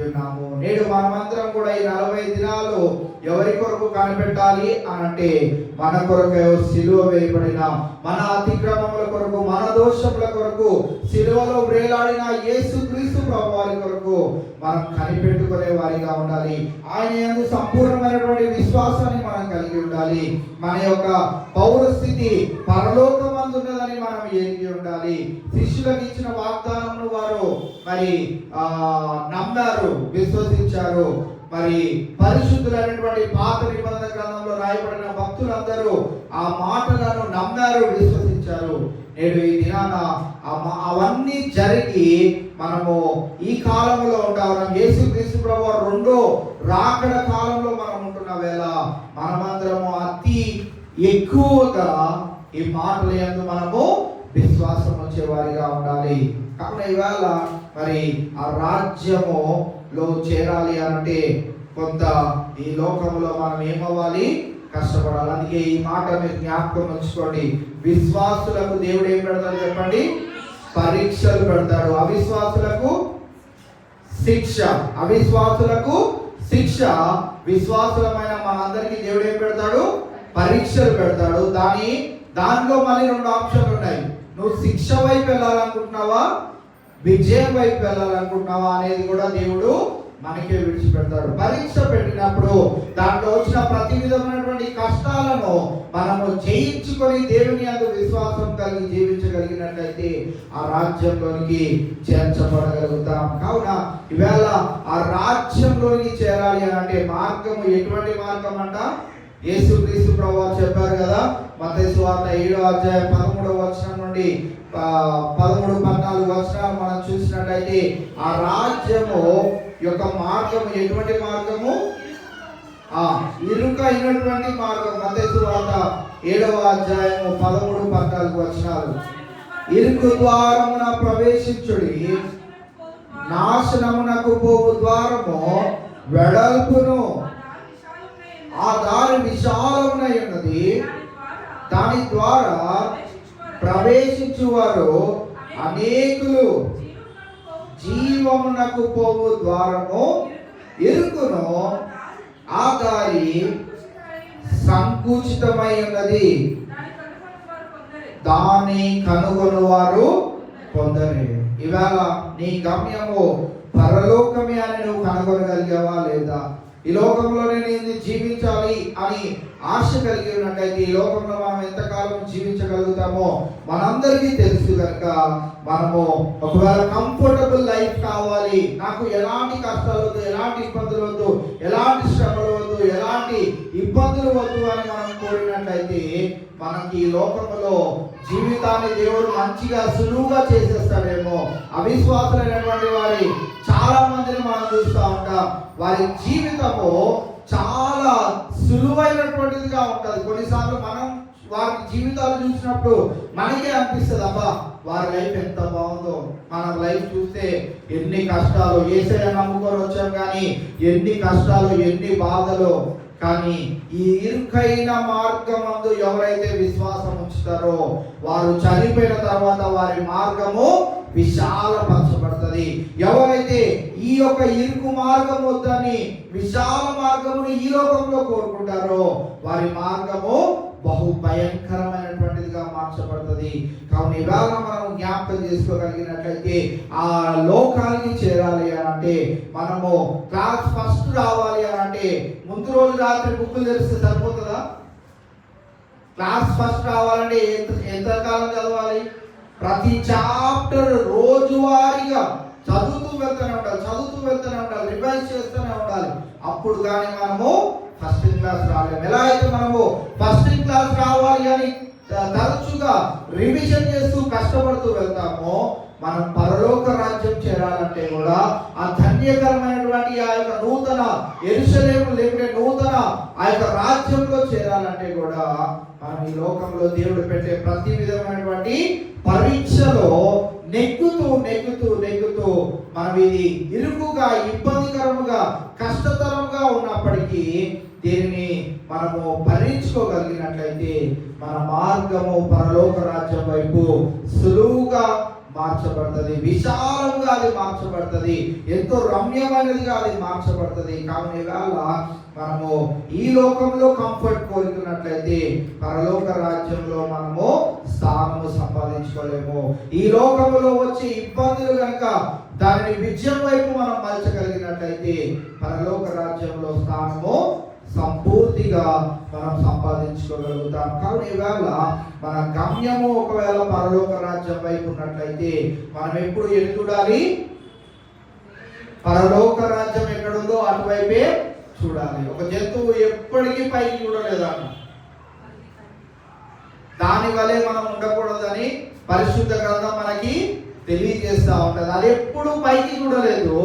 ఉన్నాము. నేడు మనమందరం కూడా ఈ 40 దినాలు ఎవరి కొరకు కనిపెట్టాలి అని అంటే మన కొరకు సిలువ వేయబడిన మన అతిక్రమముల కొరకు, మన దోషముల కొరకు సిలువలో వేలాడిన యేసుక్రీస్తు ప్రభు వారి కొరకు మనం కనిపెట్టుకునే వారిగా ఉండాలి. ఆయన యందు సంపూర్ణమైనటువంటి విశ్వాసాన్ని మనం కలిగి ఉండాలి. మన యొక్క పౌరస్థితి పరలోకమందున్నదని మనం ఎరిగి ఉండాలి. శిష్యులకు ఇచ్చిన వాగ్దానమును వారు మరి నమ్మారు, విశ్వసించారు. మరి పరిశుద్ధులైనటువంటి పాత నిబంధన గ్రంథంలో రాయబడిన భక్తులందరూ ఆ మాటలను నమ్మారు, విశ్వసించారు. నేడు ఈ దినాన అవన్నీ జరిగి మనము ఈ కాలంలో ఉంటాం. యేసుక్రీస్తు ప్రభువు రెండో రాకడ కాలంలో మనం ఉంటున్న వేళ మనమందరము అతి ఎక్కువగా ఈ మాటల యందు మనము విశ్వాసం వచ్చే వారిగా ఉండాలి. కావున ఇవాళ మరి ఆ రాజ్యములో చేరాలి అంటే కొంత ఈ లోకంలో మనం ఏమవ్వాలి, కష్టపడాలి. అందుకే ఈ మాట మీరు జ్ఞాపకం ఉంచుకోండి. విశ్వాసులకు దేవుడు ఏం పెడతాడు చెప్పండి? పరీక్షలు పెడతాడు. అవిశ్వాసులకు శిక్ష. అవిశ్వాసులకు శిక్ష. విశ్వాసులమైన మనందరికీ దేవుడు ఏం పెడతాడు? పరీక్షలు పెడతాడు. దానిలో మళ్ళీ 2 ఆప్షన్లు ఉన్నాయి. నువ్వు శిక్ష వైపు వెళ్ళాలనుకుంటున్నావా, విజయం వైపు వెళ్ళాలనుకుంటున్నావా అనేది కూడా దేవుడు మనకే విడిచిపెడతాడు. పరీక్ష పెట్టినప్పుడు దాంట్లో వచ్చిన ప్రతి విధమైనటువంటి కష్టాలను మనము జయించుకొని దేవుని యందు విశ్వాసం కలిగి జీవించగలిగినట్లయితే ఆ రాజ్యంలోనికి చేర్చబడగలుగుతాం. కావున ఈవేళ ఆ రాజ్యంలోనికి చేరాలి అంటే మార్గము ఎటువంటి మార్గం అంట? యేసుక్రీస్తు ప్రభువు చెప్పారు కదా, మత్తయి సువార్త 7వ అధ్యాయం 13వ వచనం నుండి 13-14 వచనాలు మనం చూసినట్లయితే ఆ రాజ్యము యొక్క మార్గము ఎటువంటి మార్గము? ఇరుకైనటువంటి మార్గం. మత్తయి సువార్త 7వ అధ్యాయము 13-14 వచనాలు. ఇరుకు ద్వారమున ప్రవేశించుడి, నాశనమునకు పోవు ద్వారము వెడల్పును, ఆ దారి విశాలమునై ఉన్నది, దాని ద్వారా ప్రవేశించువారు అనేకులు. జీవమునకు పోవు ద్వారము ఇరుకును, ఆ దారి సంకుచితమై ఉన్నది, దాన్ని కనుగొనువారు కొందరే. ఇవాళ నీ గమ్యము పరలోకమే అని నువ్వు కనుగొనగలిగావా లేదా? ఈ లోకంలోనే నేను జీవించాలి అని ఆశ కలిగి ఉన్నట్టయితే ఈ లోకంలో మనం ఎంతకాలం జీవించగలుగుతామో మనందరికీ తెలుసు కనుక మనము ఒకవేళ కంఫర్టబుల్ లైఫ్ కావాలి, నాకు ఎలాంటి కష్టాలు వద్దు, ఎలాంటి ఇబ్బందులు వద్దు, ఎలాంటి శ్రమలు వద్దు, ఎలాంటి ఇబ్బందులు వద్దు అని మనం కోరినట్లయితే మనకి ఈ లోకంలో జీవితాన్ని దేవుడు మంచిగా సులువుగా చేసేస్తాడేమో. అవిశ్వాసులైనటువంటి వారి చాలా మందిని మనం చూస్తూ ఉంటాం. వారి జీవితము చాలా సులువైనటువంటిదిగా ఉంటుంది. కొన్నిసార్లు మనం వారి జీవితాలు చూసినప్పుడు మనకే అనిపిస్తుంది, అబ్బా వారి లైఫ్ ఎంత బాగుందో. మన లైఫ్ చూస్తే ఎన్ని కష్టాలు, యేసయ్య నమ్ముకొని వచ్చాం కానీ ఎన్ని కష్టాలు, ఎన్ని బాధలు. కానీ ఈ ఇరుకైన మార్గమందు ఎవరైతే విశ్వాసం ఉంచుతారో వారు చనిపోయిన తర్వాత వారి మార్గము విశాలపరచబడుతుంది. ఎవరైతే ఈ యొక్క ఇరుకు మార్గం వద్దని విశాల మార్గమును ఈ లోకంలో కోరుకుంటారో వారి మార్గము బహు భయంకరమైనటువంటిదిగా మార్చబడుతుంది. కావున ఇవాళ మనం జ్ఞాపకం చేసుకోగలిగినట్లయితే ఆ లోకానికి చేరాలి అని అంటే, మనము క్లాస్ ఫస్ట్ రావాలి అని అంటే ముందు రోజు రాత్రి బుక్కులు తెరిస్తే సరిపోతుందా? క్లాస్ ఫస్ట్ రావాలంటే ఎంత కాలం చదవాలి? ప్రతి చాప్టర్ రోజువారీగా చదువుతూ వెళ్తూనే ఉండాలి, రివైజ్ చేస్తూనే ఉండాలి. అప్పుడు కానీ మనము ఫస్ట్ క్లాస్ రాలేము. ఎలా అయితే మనము ఫస్ట్ క్లాస్ రావాలి అని తరచుగా రివిజన్ చేస్తూ కష్టపడుతూ వెళ్తామో, మనం పరలోక రాజ్యం చేరాలంటే కూడా ఆ ధన్యకరమైనటువంటి ఆ యొక్క నూతన యెరూషలేము లేకుంటే నూతన ఆ యొక్క రాజ్యంలో చేరాలంటే కూడా మనం ఈ లోకంలో దేవుడు పెట్టే ప్రతి విధమైనటువంటి పరీక్షలో నెగ్గుతూ మనం ఇది ఇరుకుగా, ఇబ్బందికరముగా, కష్టతరముగా ఉన్నప్పటికీ దీనిని మనము భరించుకోగలిగినట్లయితే మన మార్గము పరలోక రాజ్యం వైపు సులువుగా మార్చబడుతుంది, విశాలంగా అది మార్చబడుతుంది, ఎంతో రమ్యమైనదిగా అది మార్చబడుతుంది. కావున ఇవాళ మనము ఈ లోకంలో కంఫర్ట్ కోరుకున్నట్లయితే పరలోక రాజ్యంలో మనము స్థానము సంపాదించుకోలేము. ఈ లోకంలో వచ్చే ఇబ్బందులు కనుక దానిని విజయం వైపు మనం మలచగలిగినట్లయితే పరలోక రాజ్యంలో స్థానము సంపూర్తిగా మనం సంపాదించుకోగలుగుతాం. కావున ఇవాళ మన గమ్యము ఒకవేళ పరలోక రాజ్యం వైపు ఉన్నట్లయితే మనం ఎప్పుడు ఎటు చూడాలి? పరలోక రాజ్యం ఎక్కడుందో అటువైపే చూడాలి. ఒక జంతువు ఎప్పటికీ పైకి చూడలేదన్న, దాని వలె మనం ఉండకూడదని పరిశుద్ధ గ్రంథం మనకి తెలియజేస్తా ఉంటది. అది ఎప్పుడు పైకి చూడలేదు,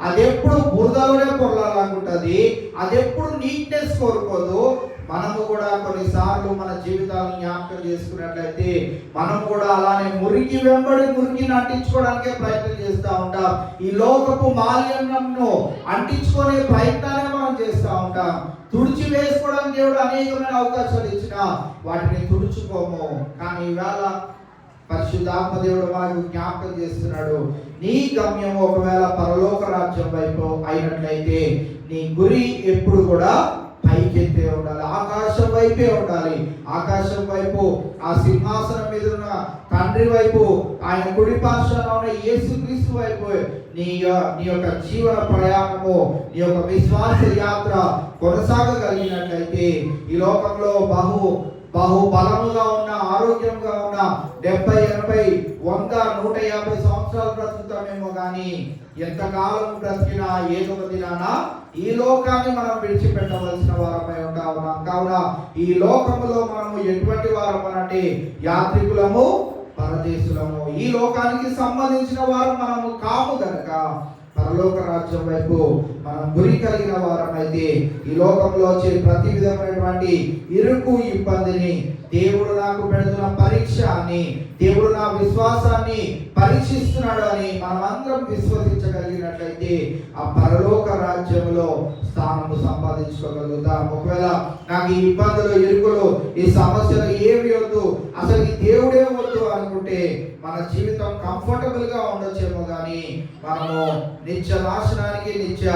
అది ఎప్పుడు బురదలోనే పొరలాలనుకుంటుంది, అది ఎప్పుడు నీట్నెస్ కోరుకోదు. మనము కూడా కొన్నిసార్లు మన జీవితాలను జ్ఞాపకం చేసుకున్నట్లయితే మనం కూడా అలానే మురికి వెంబడి మురికిని అంటించుకోవడానికే ప్రయత్నం చేస్తూ ఉంటాం. ఈ లోకపు మాలిన్యంను అంటించుకునే ప్రయత్నాన్ని మనం చేస్తూ ఉంటాం. తుడిచి వేసుకోవడానికి దేవుడు అనేకమైన అవకాశాలు ఇచ్చినా వాటిని తుడుచుకోము. కానీ ఇవాళ పరిశుద్ధాత్మ దేవుడు మనకు జ్ఞాపకం చేస్తున్నాడు, నీ గమ్యం ఒకవేళ పరలోక రాజ్యం వైపు అయినట్లయితే నీ గురి ఎప్పుడు కూడా పైకెత్తే ఉండాలి, ఆకాశం వైపే ఉండాలి. ఆకాశం వైపు, ఆ సింహాసనం మీద ఉన్న తండ్రి వైపు, ఆయన కుడి పార్శ్వన ఉన్న యేసుక్రీస్తు వైపు నీ యొక్క జీవన ప్రయాణము, నీ యొక్క విశ్వాస యాత్ర కొనసాగగలిగినట్లయితే ఈ లోకంలో బహు బలముగా ఉన్న, ఆరోగ్యంగా ఉన్న 70, 80, 100, 150 సంవత్సరాలు బ్రతుకుతామేమో కానీ ఎంతకాలం బ్రతికినా ఏదో ఒక దినాన ఈ లోకాన్ని మనం విడిచిపెట్టవలసిన వారమై ఉన్నాం. కావున ఈ లోకములో మనము ఎటువంటి వారం అంటే యాత్రికులము, పరదేశులము. ఈ లోకానికి సంబంధించిన వారు మనము కాము గనక పరలోక రాజ్యం వైపు మనం గురి కలిగిన వారమైతే ఈ లోకంలో వచ్చే ప్రతి విధమైనటువంటి ఇరుకు ఇబ్బందిని, దేవుడు నాకు పెడుతున్న పరీక్ష అని, దేవుడు నా విశ్వాసాన్ని పరీక్షిస్తున్నాడు అని మనమందరం విశ్వసించగలిగినట్లయితే ఆ పరలోక రాజ్యంలో స్థానము సంపాదించుకోగలుగుతాం. ఒకవేళ నాకు ఈ ఇబ్బందులు, ఇరుకులు, ఈ సమస్యలు ఏవి వద్దు, అసలు ఈ దేవుడే వద్దు అనుకుంటే మన జీవితం కంఫర్టబుల్ గా ఉండొచ్చేమో కానీ మనము నిత్య నాశనానికి, నిత్య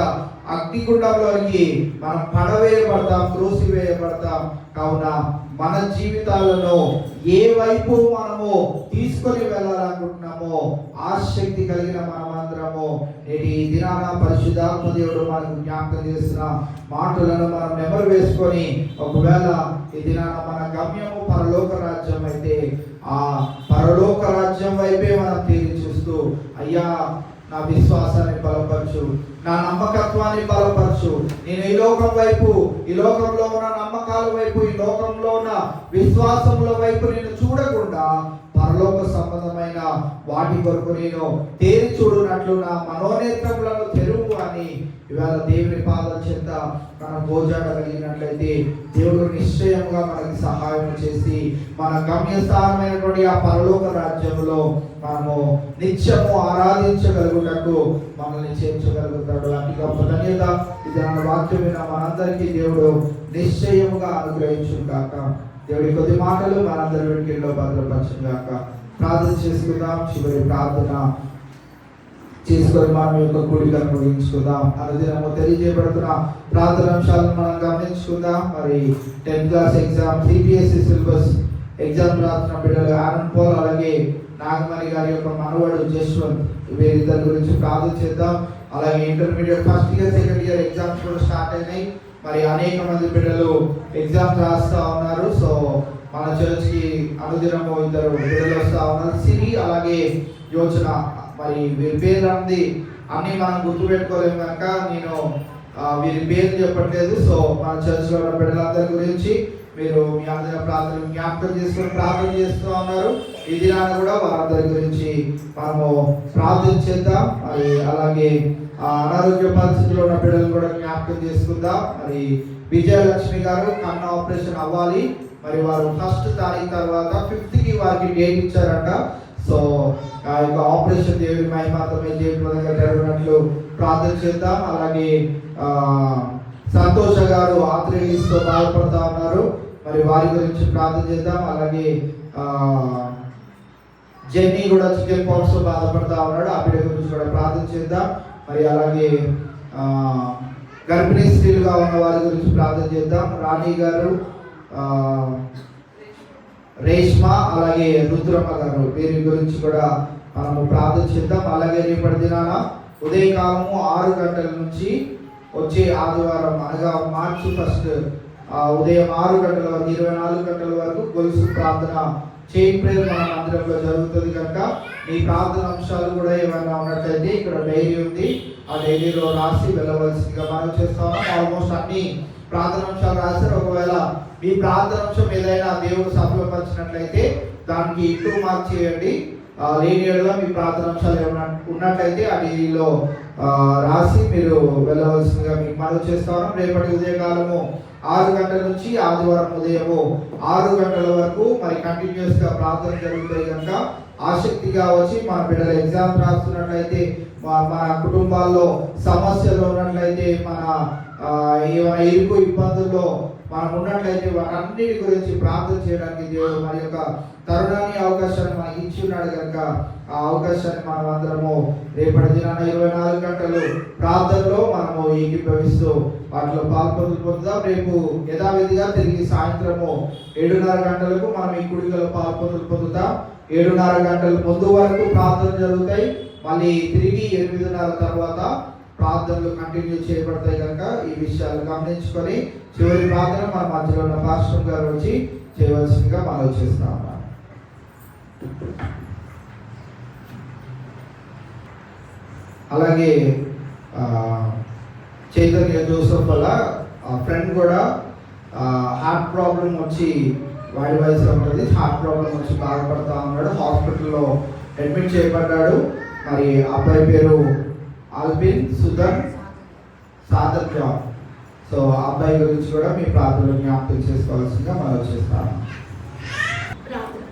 అగ్నిగుండంలోనికి మనం పడవేయబడతాం, త్రోసివేయబడతాం. కావున మన జీవితాలను ఏ వైపు మనము తీసుకొని వెళ్ళాలనుకుంటున్నామో ఆసక్తి కలిగిన మనమందరము నేటి దినాన పరిశుద్ధాత్మ దేవుడు మనకు జ్ఞాపకం చేసిన మాటలను మనం నెమరు వేసుకొని, ఒకవేళ ఈ దినాన మన గమ్యము పరలోక రాజ్యం అయితే ఆ పరలోక రాజ్యం వైపే మనం తీరి చూస్తూ, అయ్యా నా విశ్వాసాన్ని బలపరచు, నా నమ్మకత్వాన్ని బలపరచు, నేను ఈ లోకం వైపు, ఈ లోకంలో ఉన్న నమ్మకాల వైపు, ఈ లోకంలో ఉన్న విశ్వాసముల వైపు నేను చూడకుండా పరలోక సంబంధమైన వాటి కొరకు నేను తేరి చూడునట్లు నా మనోనేత్రములను తెరువు అని ఇవాళ దేవుని పాదం చెంత మనం పోజాడగలిగినట్లయితే దేవుడు నిశ్చయంగా మనకి సహాయం చేసి మన గమ్యస్థానమైనటువంటి ఆ పరలోక రాజ్యంలో మనము నిత్యము ఆరాధించగలుగుటకు మనల్ని చేర్చగలుగుతాడు. అతి గొప్ప ధన్యత ఇది మన వాక్యం విన్న మనందరికీ దేవుడు నిశ్చయముగా అనుగ్రహించుగాక. దేవుడి కొద్ది మాటలు మనందరి వెనుకల్లో భద్రపరచుగాక. ప్రార్థన చేసుకుందాం. చివరి ప్రార్థన చేసుకొని మనం యొక్క కూడికను ముగించుకుందాం. అనుదినము తెలియజేయబడుతున్న ప్రార్థన అంశాలను మనం గమనించుకుందాం. మరి 10th class exam, CBSE syllabus exam రాస్తున్న బిడ్డలు ఆనంద్ పోల్, అలాగే నాగమణి గారి యొక్క మనవడు జశ్వంత్, వీరిద్దరి గురించి ప్రార్థన చేద్దాం. అలాగే intermediate first year, second year exams కూడా స్టార్ట్ అయినాయి. మరి అనేక మంది బిడ్డలు ఎగ్జామ్స్ రాస్తూ ఉన్నారు. సో మన చర్చ్కి అనుదినము ఇద్దరు బిడ్డలు వస్తూ ఉన్నారు, సిరి అలాగే యోచన. మరి వీరి పేరు అన్ని మనం గుర్తుపెట్టుకోలేము కనుక నేను వీరి పేరు చెప్పట్లేదు. సో మన చర్చ్లో ఉన్న బిడ్డలందరి గురించి మీరు మీ అందరి ప్రార్థన జ్ఞాపకం చేసుకొని ప్రార్థన చేస్తూ ఉన్నారు. ఈ దినాన్ని కూడా వారందరి గురించి మనము ప్రార్థన చేద్దాం. మరి అలాగే అనారోగ్య పరిస్థితుల్లో ఉన్న బిడ్డలు కూడా జ్ఞాపకం చేసుకుందాం. మరి విజయలక్ష్మి గారు కన్ను ఆపరేషన్ అవ్వాలి. మరి వారు 1st తారీఖు తర్వాత 5th వారికి డేట్ ఇచ్చారంట. సో ఆ యొక్క ఆపరేషన్ దేవుడి మహిమాతమే జయప్రదంగా జరగనట్లు ప్రార్థన చేద్దాం. అలాగే సంతోష గారు ఆర్థరైటిస్ తో బాధపడుతూ ఉన్నారు. మరి వారి గురించి ప్రార్థన చేద్దాం. అలాగే జెన్నీ కూడా చికెన్ పాక్స్ తో బాధపడుతూ ఉన్నాడు, ఆ బిడ్డ గురించి కూడా ప్రార్థన చేద్దాం. మరి అలాగే గర్భిణీ స్త్రీలుగా ఉన్న వారి గురించి ప్రార్థన చేద్దాం. రాణి గారు, రేష్మ, అలాగే రుద్రమ్మ గారు, వీరి గురించి కూడా మనము ప్రార్థన చేద్దాం. అలాగే రేపటి దినాన ఉదయకాలము 6 గంటల నుంచి వచ్చే ఆదివారం అనగా మార్చి 1 ఉదయం 6 గంటల వరకు 24 గంటల వరకు గొలుసు ప్రార్థన చైన్ ప్రేయర్ మన మందిరంలో జరుగుతుంది కనుక మీ ప్రార్థన అంశాలు కూడా ఏమైనా ఉన్నట్లయితే ఇక్కడ డైరీ ఉంది, ఆ డైరీలో రాసి వెళ్ళవలసిందిగా మనం చేస్తాము. ఆల్మోస్ట్ అన్ని ప్రార్థన అంశాలు రాశారు. ఒకవేళ మీ ప్రార్థన అంశం ఏదైనా దేవుడు సఫలపరిచినట్లయితే దానికి 2 మార్క్స్ చేయండి. రేడియోలో మీ ప్రార్థన అంశాలు ఏమైనా ఉన్నట్లయితే ఆ డైరీలో రాసి మీరు వెళ్ళవలసిందిగా మీకు మనవి చేస్తాను. రేపటి ఉదయకాలము 6 గంటల నుంచి ఆదివారం ఉదయము 6 గంటల వరకు మరి కంటిన్యూస్ గా ప్రార్థన జరుగుతాయి కనుక ఆసక్తిగా వచ్చి మన బిడ్డలు ఎగ్జామ్ రాస్తున్నట్లయితే, మన కుటుంబాల్లో సమస్యలు ఉన్నట్లయితే, మన ఏమైనా ఇరుకు ఇబ్బందుల్లో మనం ఉన్నట్లయితే వాటన్నిటి గురించి ప్రార్థన చేయడానికి దేవుడు మరి యొక్క తరుణాన్ని, అవకాశాన్ని మనకి ఇచ్చి ఉన్నాడు కనుక ఆ అవకాశాన్ని మనం అందరము రేపటి దినాన 24 గంటలు ప్రార్థనలో మనము ఏకీభవిస్తూ వాటిలో పొందుదాం. రేపు యథావిధిగా తిరిగి సాయంత్రము 7:30 గంటలకు మనం ఈ కూడికలో పొందుతాం. 7:30 గంటల ముందు వరకు ప్రార్థన జరుగుతాయి. మళ్ళీ తిరిగి 8:30 తర్వాత ప్రార్థనలు కంటిన్యూ చేయబడతాయి కనుక ఈ విషయాలు గమనించుకొని చివరి ప్రార్థన మన మధ్యలో ఉన్న పాస్టర్ గారు వచ్చి చేయవలసిందిగా మనం చేస్తా ఉన్నాం. అలాగే చైతన్య జోసఫ్ వల్ల ఫ్రెండ్ కూడా హార్ట్ ప్రాబ్లం వచ్చి వాడి వయసులో ఉంటుంది, హార్ట్ ప్రాబ్లం వచ్చి బాధపడుతూ ఉన్నాడు. హాస్పిటల్లో అడ్మిట్ చేయబడ్డాడు. మరి అబ్బాయి పేరు ఆల్బిన్ సుధన్ సాదర్ జాబ్. సో ఆ అబ్బాయి గురించి కూడా మీ ప్రార్థనలు జ్ఞాపకం చేసుకోవాల్సిందిగా మనం చేస్తాము. ప్రార్థన.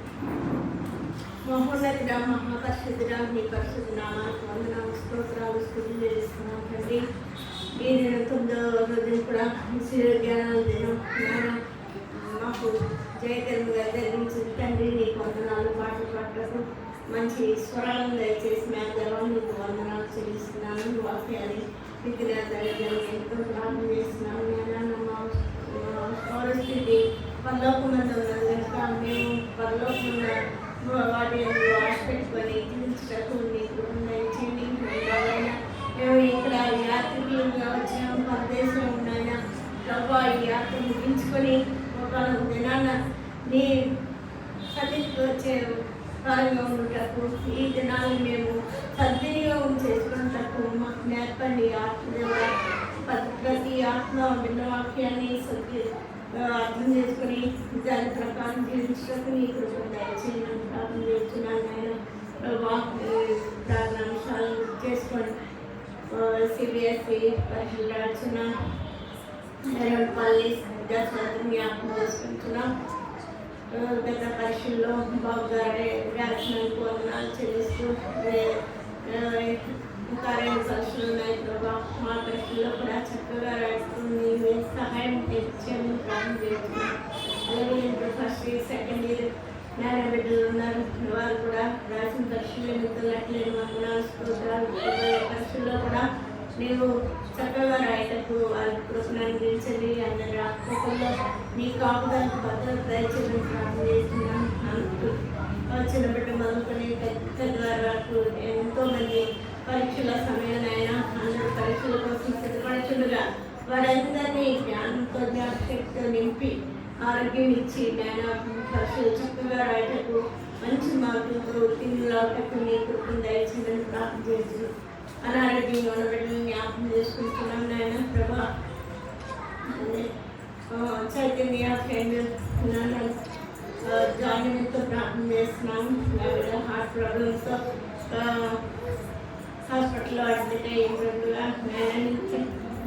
మహోన్నతుడా, మహాపరిశుద్ధుడా, నీ పరిశుద్ధ నామానికి వందనాలు, స్తోత్రాలు, స్తుతులు చెల్లిస్తున్నాం తండ్రి. ఈ దినం 9వ రోజున కూడా జ్ఞానాల దినం మాకు జయకరముగా జరిగించింది తండ్రి. నీకు వందనాలు. పాటలు పాటలకు మంచి స్వరాలను దయచేసి మేఘాలు నీకు వందనాలు చెల్లిస్తున్నాను. వాక్యాన్ని ఎంతో ప్రార్థన చేస్తున్నాను. పరిస్థితి పరలోకమందు ఉన్నది కనుక మేము పరలోకమున్న వాటి ఆశ పెట్టుకొని జీవించటకు నీకు దయచేయండి. మేము ఇక్కడ యాత్రికులుగా వచ్చినాము, పరదేశంలో ఉన్నాయన ప్రభా. ఈ యాత్ర ముగించుకొని ఒక దినాన నీ సన్నిధికి వచ్చే కాలంగా ఉండటకు ఈ దినాన్ని మేము సద్వినియోగం చేసుకున్నటకు మాకు నేర్పండి. ఆత్మ ప్రతి ఆత్మ విన్న వాక్యాన్ని అర్థం చేసుకుని దాని ప్రకారం జీవించటకు నీ కృప దయచేయడం ప్రార్థన చేస్తున్నాను. నేను ప్రార్థనాంశాలు చేసుకొని సిబిఎస్ఈ పరీక్షలు రాస్తున్నాం. పల్లి జ్ఞాపకం చేసుకుంటున్నాం. గత పరీక్షల్లో బాగా రాసినందుకు వందనాలు చెల్లిస్తూ ఇంకా 2 పరీక్షలు ఉన్నాయి ప్రభా. మా పరీక్షల్లో కూడా చక్కగా రాస్తూ నీవే సహాయం తెచ్చాము ప్రార్థన చేస్తున్నాం. అలాగే ఇప్పుడు ఫస్ట్ ఇయర్, సెకండ్ ఇయర్ నాన్న బిడ్డలు ఉన్నారు. వారు కూడా రాసిన పరీక్షలు మిత్రులట్లేదు వందనాలు, స్తోత్రాలు. పరీక్షల్లో కూడా నీవు చక్కగా రాయటకు వారి కృపను అందించండి. అందరి రాకపోకల్లో నీ కాపుదలకు భద్రత దయచేయడం ప్రార్థన చేస్తున్నాను. చిన్న బిడ్డ మొదలుకొని పెద్ద వరకు ఎంతోమంది పరీక్షల సమయంలో అందరూ పరీక్షల కోసం సిద్ధపడుతుండగా వారందరినీ జ్ఞానంతో జ్ఞాపకతో నింపి ఆరోగ్యం ఇచ్చి పరీక్షలు చక్కగా రాయటకు మంచి మార్కులతో ఉత్తీర్ణులవుటకు నీ కృపను దయచేయడం ప్రార్థన చేస్తున్నాను. అనారోగ్యంగా ఉన్న బిడ్డలను జ్ఞాపకం చేసుకుంటున్నాం నాయన ప్రభా. చైతన్య ఫ్రెండ్ జాయిన్తో ప్రార్థన చేస్తున్నాము. హార్ట్ ప్రాబ్లమ్స్తో హాస్పిటల్లో అడ్మిట్ అయ్యేటట్టుగా నాయన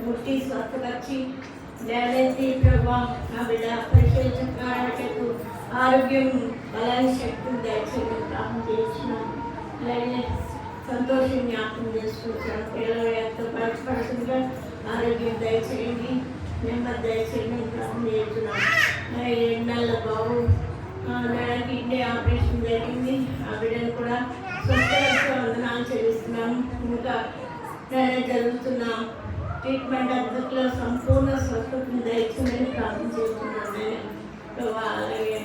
ముట్టి స్వస్థపరిచి లేదంటే ప్రభా ఆ బిడ్డ పరీక్షలు చక్కగా ఆరోగ్యం బలాన్ని శక్తిని దయచేయడం ప్రార్థన చేస్తున్నాం. అలాగే సంతోషం జ్ఞాపకం చేసుకుంటాను. పిల్లలు ఎంతో బయటపడుతుందిగా ఆరోగ్యం దయచేయండి, నెమ్మది దయచేయండి ప్రార్థన చేస్తున్నాను. 7 నెలల బాబు కిడ్నీ ఆపరేషన్ జరిగింది. ఆ బిడ్డను కూడా స్వస్థ వందనాలు చెల్లిస్తున్నాను. ఇంకా జరుగుతున్న ట్రీట్మెంట్ అంతట్లో సంపూర్ణ స్వస్థతను దయచేయమని ప్రార్థన చేస్తున్నాను. అలాగే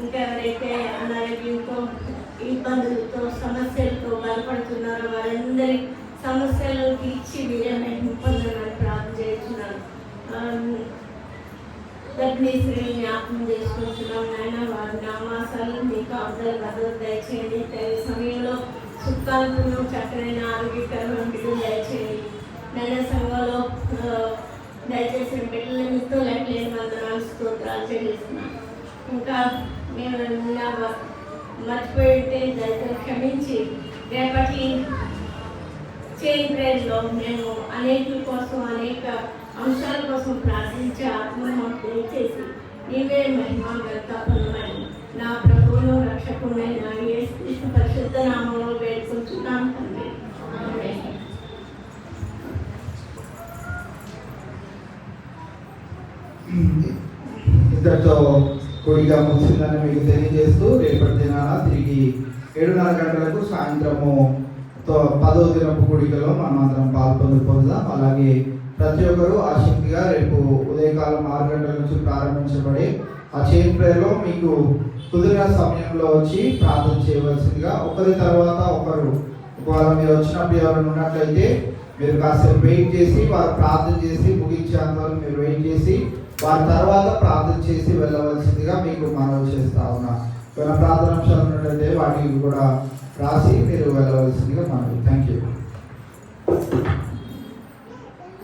ఇంకా ఎవరైతే అనారోగ్యంతో ఇబ్బందులతో సమస్యలతో బాధపడుతున్నారో వారందరి సమస్యలు తీర్చి మీరేమే పొందాలని ప్రార్థన చేస్తున్నాను. గర్భిణీ స్త్రీలు జ్ఞాపకం చేసుకుంటున్నాం నాయన. వారి నామాసాలు మీకు అవతల భద్రత దయచేయండి. తగిన సమయంలో సుఖాలను చక్కనైన ఆరోగ్యకరమైన బిడ్డలు దయచేయండి. నాయన సంఘంలో దయచేసిన బిడ్డలతో లేని వందనాలు, స్తోత్రాలు చెల్లిస్తున్నాను. ఇంకా మేము మర్చిపోయింటే దయతో క్షమించి రేపటి చైన్ ప్రేయర్లో మేము అనేకుల కోసం అనేక అంశాల కోసం ప్రార్థించే ఆత్మను మాకు దయచేసి నీవే మహిమ ఘనత పొందమని నా ప్రభువును రక్షకుడైన యేసు పరిశుద్ధ నామంలో వేడుకుంటున్నాం తండ్రి. ఆమేన్. ఇద్దరితో కొడిగా ముగిసిందని మీకు తెలియజేస్తూ రేపటి దినాన తిరిగి 7:30 గంటలకు సాయంత్రము 10వ దినపు కూడికలో మనం అందరం పొందుదాం. అలాగే ప్రతి ఒక్కరూ ఆసక్తిగా రేపు ఉదయకాలం 6 గంటల నుంచి ప్రారంభించబడి ఆ చైన్ ప్రేయర్లో మీకు కుదిరిన సమయంలో వచ్చి ప్రార్థన చేయవలసిందిగా ఒకరి తర్వాత ఒకరు, ఒకవేళ మీరు వచ్చినప్పుడు ఎవరైనా ఉన్నట్లయితే మీరు కాసేపు వెయిట్ చేసి వారు ప్రార్థన చేసి ముగించేంతవరకు మీరు వెయిట్ చేసి వారి తర్వాత ప్రార్థన చేసి వెళ్ళవలసిందిగా మీకు మనవి చేస్తా ఉన్నా. ఏమైనా ప్రార్థనాంశాలు ఉన్నట్లయితే వాటికి కూడా రాసి మీరు వెళ్ళవలసిందిగా మనవి. Thank you.